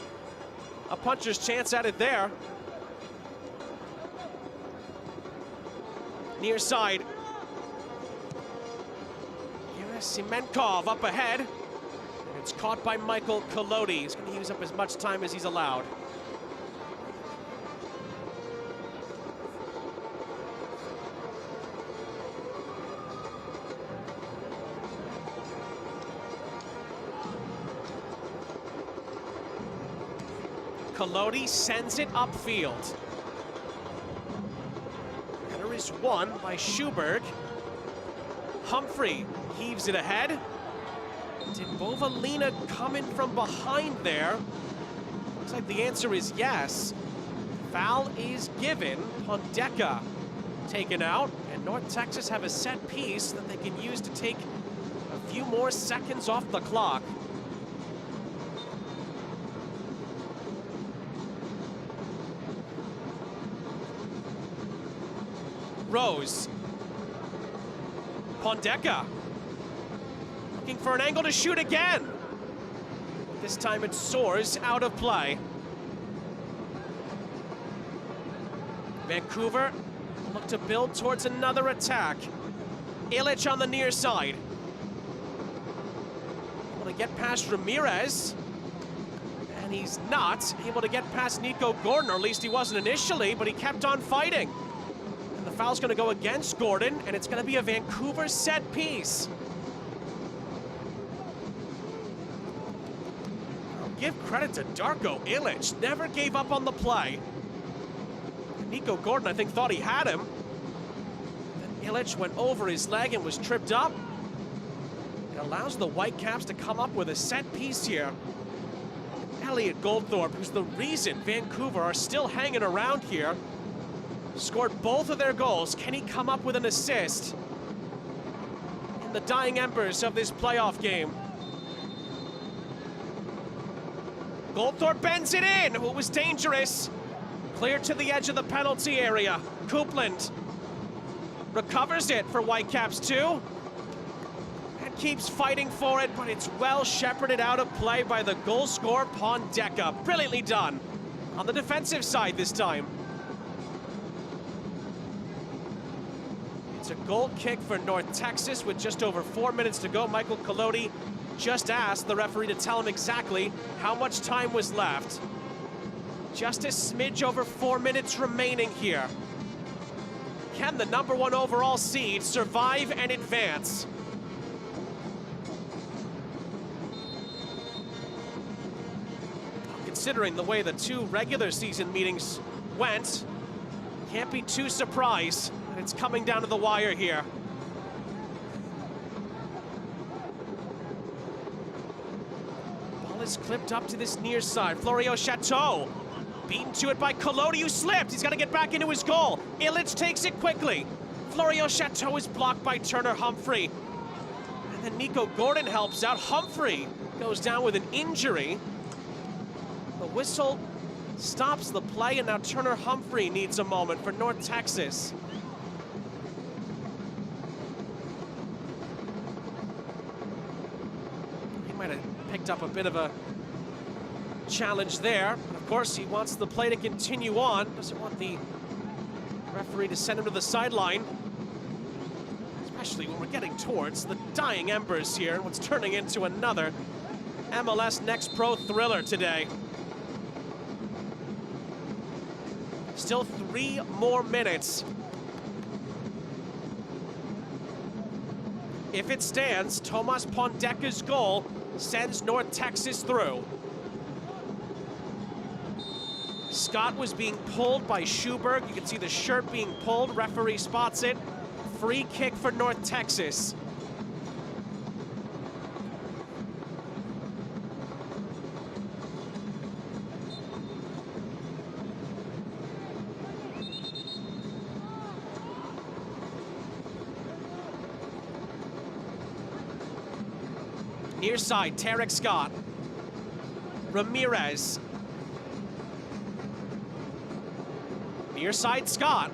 Speaker 1: a puncher's chance at it there. Near side. Simenkov up ahead. And it's caught by Michael Kolodi. He's going to use up as much time as he's allowed. Kolodi sends it upfield. Header is won by Schuberg. Humphrey heaves it ahead. Did Bovalina come in from behind there? Looks like the answer is yes. Foul is given. Pondeka taken out, and North Texas have a set piece that they can use to take a few more seconds off the clock. Rose. Pondeka looking for an angle to shoot again. This time it soars out of play. Vancouver Look to build towards another attack. Illich on the near side. Able to get past Ramirez. And he's not able to get past Nico Gordon, or at least he wasn't initially, but he kept on fighting. And the foul's going to go against Gordon, and it's going to be a Vancouver set piece. I'll give credit to Darko Illich. Never gave up on the play. Nico Gordon, I think, thought he had him. Then Illich went over his leg and was tripped up. It allows the Whitecaps to come up with a set piece here. Elliot Goldthorpe, who's the reason Vancouver are still hanging around here, scored both of their goals. Can he come up with an assist in the dying embers of this playoff game? Goldthorpe bends it in. It was dangerous. Clear to the edge of the penalty area. Coupland recovers it for Whitecaps 2. And keeps fighting for it, but it's well shepherded out of play by the goal scorer, Pondeka. Brilliantly done. On the defensive side this time. It's a goal kick for North Texas with just over 4 minutes to go. Michael Collodi just asked the referee to tell him exactly how much time was left. Just a smidge over 4 minutes remaining here. Can the #1 overall seed survive and advance? Considering the way the 2 regular season meetings went, can't be too surprised that it's coming down to the wire here. Ball is clipped up to this near side. Florio Chateau. Beaten to it by Collodi, who slipped. He's got to get back into his goal. Illich takes it quickly. Florio Chateau is blocked by Turner Humphrey. And then Nico Gordon helps out. Humphrey goes down with an injury. The whistle stops the play, and now Turner Humphrey needs a moment for North Texas. He might have picked up a bit of a challenge there. But of course, he wants the play to continue on. Doesn't want the referee to send him to the sideline. Especially when we're getting towards the dying embers here, what's turning into another MLS Next Pro thriller today. Still 3 more minutes. If it stands, Tomas Pondeka's goal sends North Texas through. Scott was being pulled by Schuberg. You can see the shirt being pulled. Referee spots it. Free kick for North Texas. Near side, Tarek Scott. Ramirez. Near side, Scott.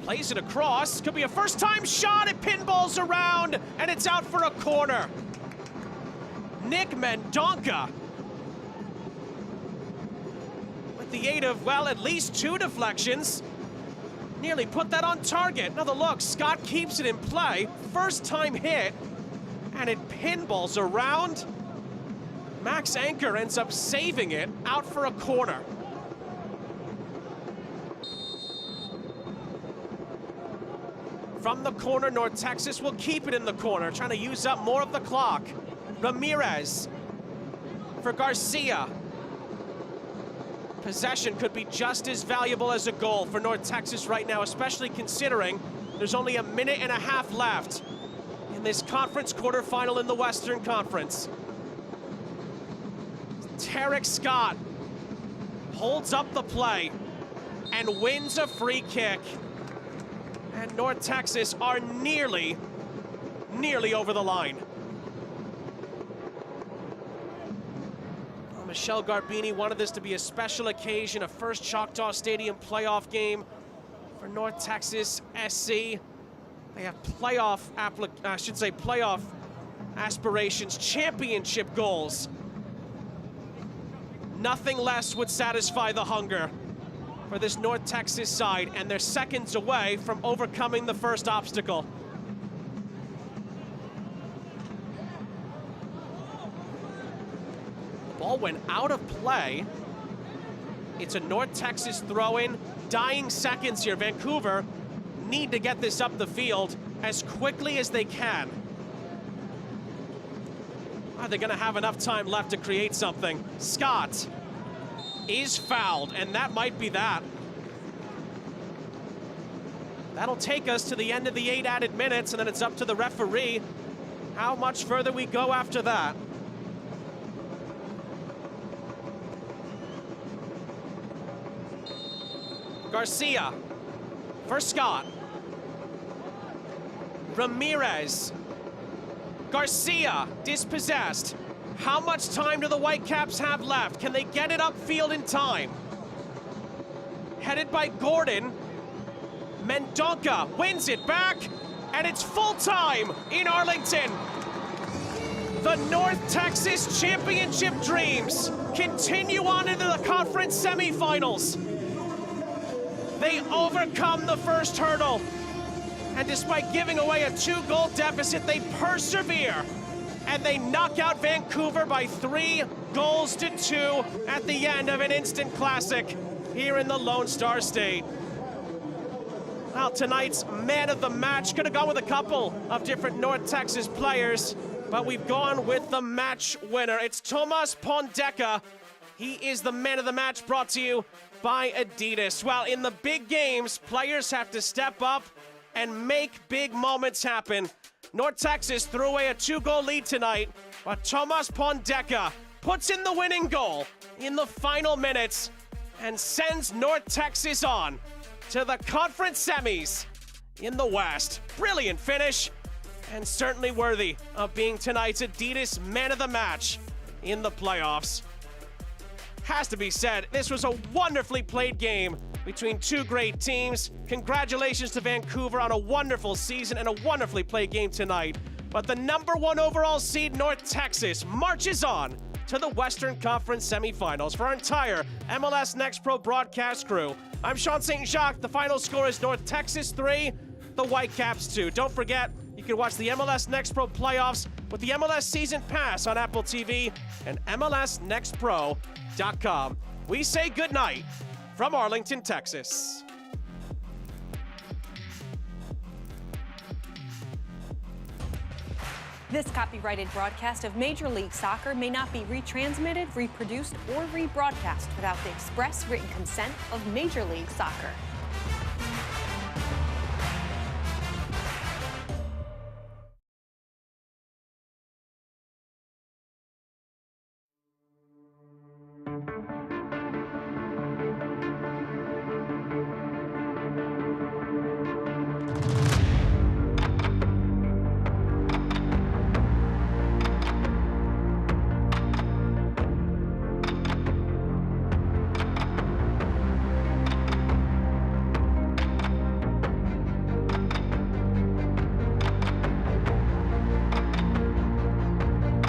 Speaker 1: Plays it across. Could be a first-time shot. It pinballs around, and it's out for a corner. Nick Mendonca. With the aid of, well, at least 2 deflections. Nearly put that on target. Another look. Scott keeps it in play. First-time hit. And it pinballs around. Max Anchor ends up saving it out for a corner. From the corner, North Texas will keep it in the corner, trying to use up more of the clock. Ramirez for Garcia. Possession could be just as valuable as a goal for North Texas right now, especially considering there's only a minute and a half left in this conference quarterfinal in the Western Conference. Tarek Scott holds up the play and wins a free kick. And North Texas are nearly over the line. Well, Michelle Garbini wanted this to be a special occasion, a first Choctaw Stadium playoff game for North Texas SC. They have playoff aspirations, championship goals. Nothing less would satisfy the hunger for this North Texas side, and they're seconds away from overcoming the first obstacle. The ball went out of play. It's a North Texas throw-in. Dying seconds here. Vancouver need to get this up the field as quickly as they can. Are they going to have enough time left to create something? Scott is fouled, and that might be that. That'll take us to the end of the 8 added minutes, and then it's up to the referee how much further we go after that. Garcia for Scott. Ramirez. Garcia dispossessed. How much time do the Whitecaps have left? Can they get it upfield in time? Headed by Gordon. Mendonca wins it back, and it's full time in Arlington. The North Texas Championship dreams continue on into the conference semifinals. They overcome the first hurdle, and despite giving away a 2-goal deficit, they persevere, and they knock out Vancouver by 3-2 at the end of an instant classic here in the Lone Star State. Well, tonight's man of the match could have gone with a couple of different North Texas players, but we've gone with the match winner. It's Tomas Pondeka. He is the man of the match, brought to you by Adidas. Well, in the big games, players have to step up and make big moments happen. North Texas threw away a 2-goal lead tonight, but Tomas Pondeka puts in the winning goal in the final minutes and sends North Texas on to the conference semis in the West. Brilliant finish, and certainly worthy of being tonight's Adidas man of the match in the playoffs. Has to be said, this was a wonderfully played game between two great teams. Congratulations to Vancouver on a wonderful season and a wonderfully played game tonight. But the #1 overall seed, North Texas, marches on to the Western Conference semifinals. For our entire MLS Next Pro broadcast crew, I'm Sean St. Jacques. The final score is North Texas 3, the Whitecaps 2. Don't forget, you can watch the MLS Next Pro playoffs with the MLS Season Pass on Apple TV and MLSNextPro.com. We say goodnight from Arlington, Texas.
Speaker 3: This copyrighted broadcast of Major League Soccer may not be retransmitted, reproduced, or rebroadcast without the express written consent of Major League Soccer.